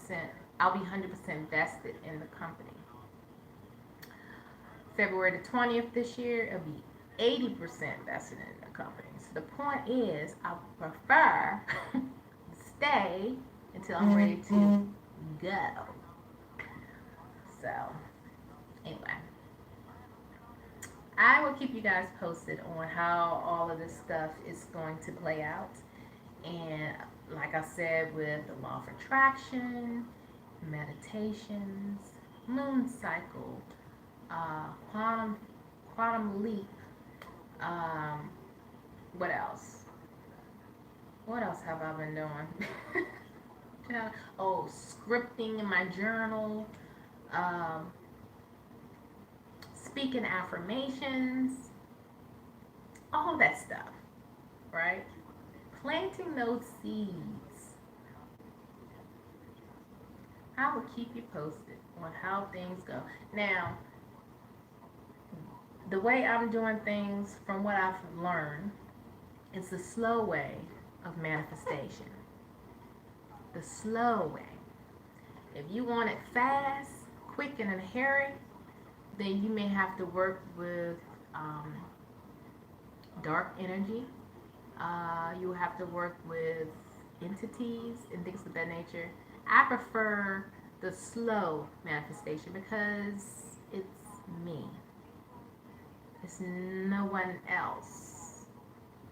S1: I'll be 100% vested in the company. February the 20th this year, it'll be 80% vested in the company. So the point is, I prefer to stay until I'm ready to go. So anyway, I will keep you guys posted on how all of this stuff is going to play out. And like I said, with the law of attraction, meditations, moon cycle, quantum leap, um, what else? What else have I been doing? Oh, scripting in my journal, um, speaking affirmations, all that stuff, right? Planting those seeds. I will keep you posted on how things go. Now, the way I'm doing things, from what I've learned, it's the slow way of manifestation. The slow way. If you want it fast, quick, and in a hurry, then you may have to work with dark energy. You have to work with entities and things of that nature. I prefer the slow manifestation because it's me. It's no one else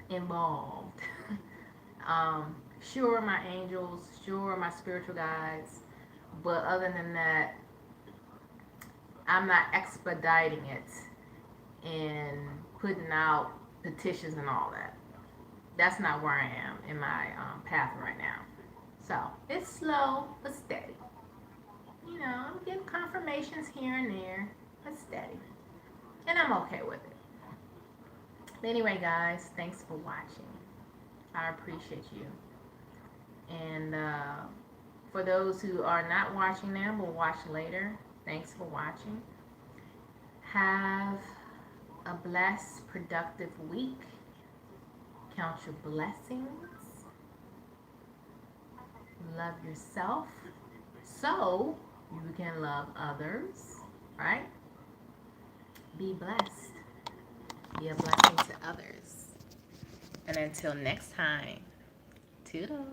S1: involved. Sure, my angels, sure, my spiritual guides, but other than that, I'm not expediting it and putting out petitions and all that. That's not where I am in my path right now. So it's slow but steady. You know, I'm getting confirmations here and there, but steady. And I'm okay with it. But anyway, guys, thanks for watching. I appreciate you. And for those who are not watching now, will watch later, thanks for watching. Have a blessed, productive week. Count your blessings. Love yourself so you can love others, right? Be blessed. Be a blessing to others. And until next time, toodles.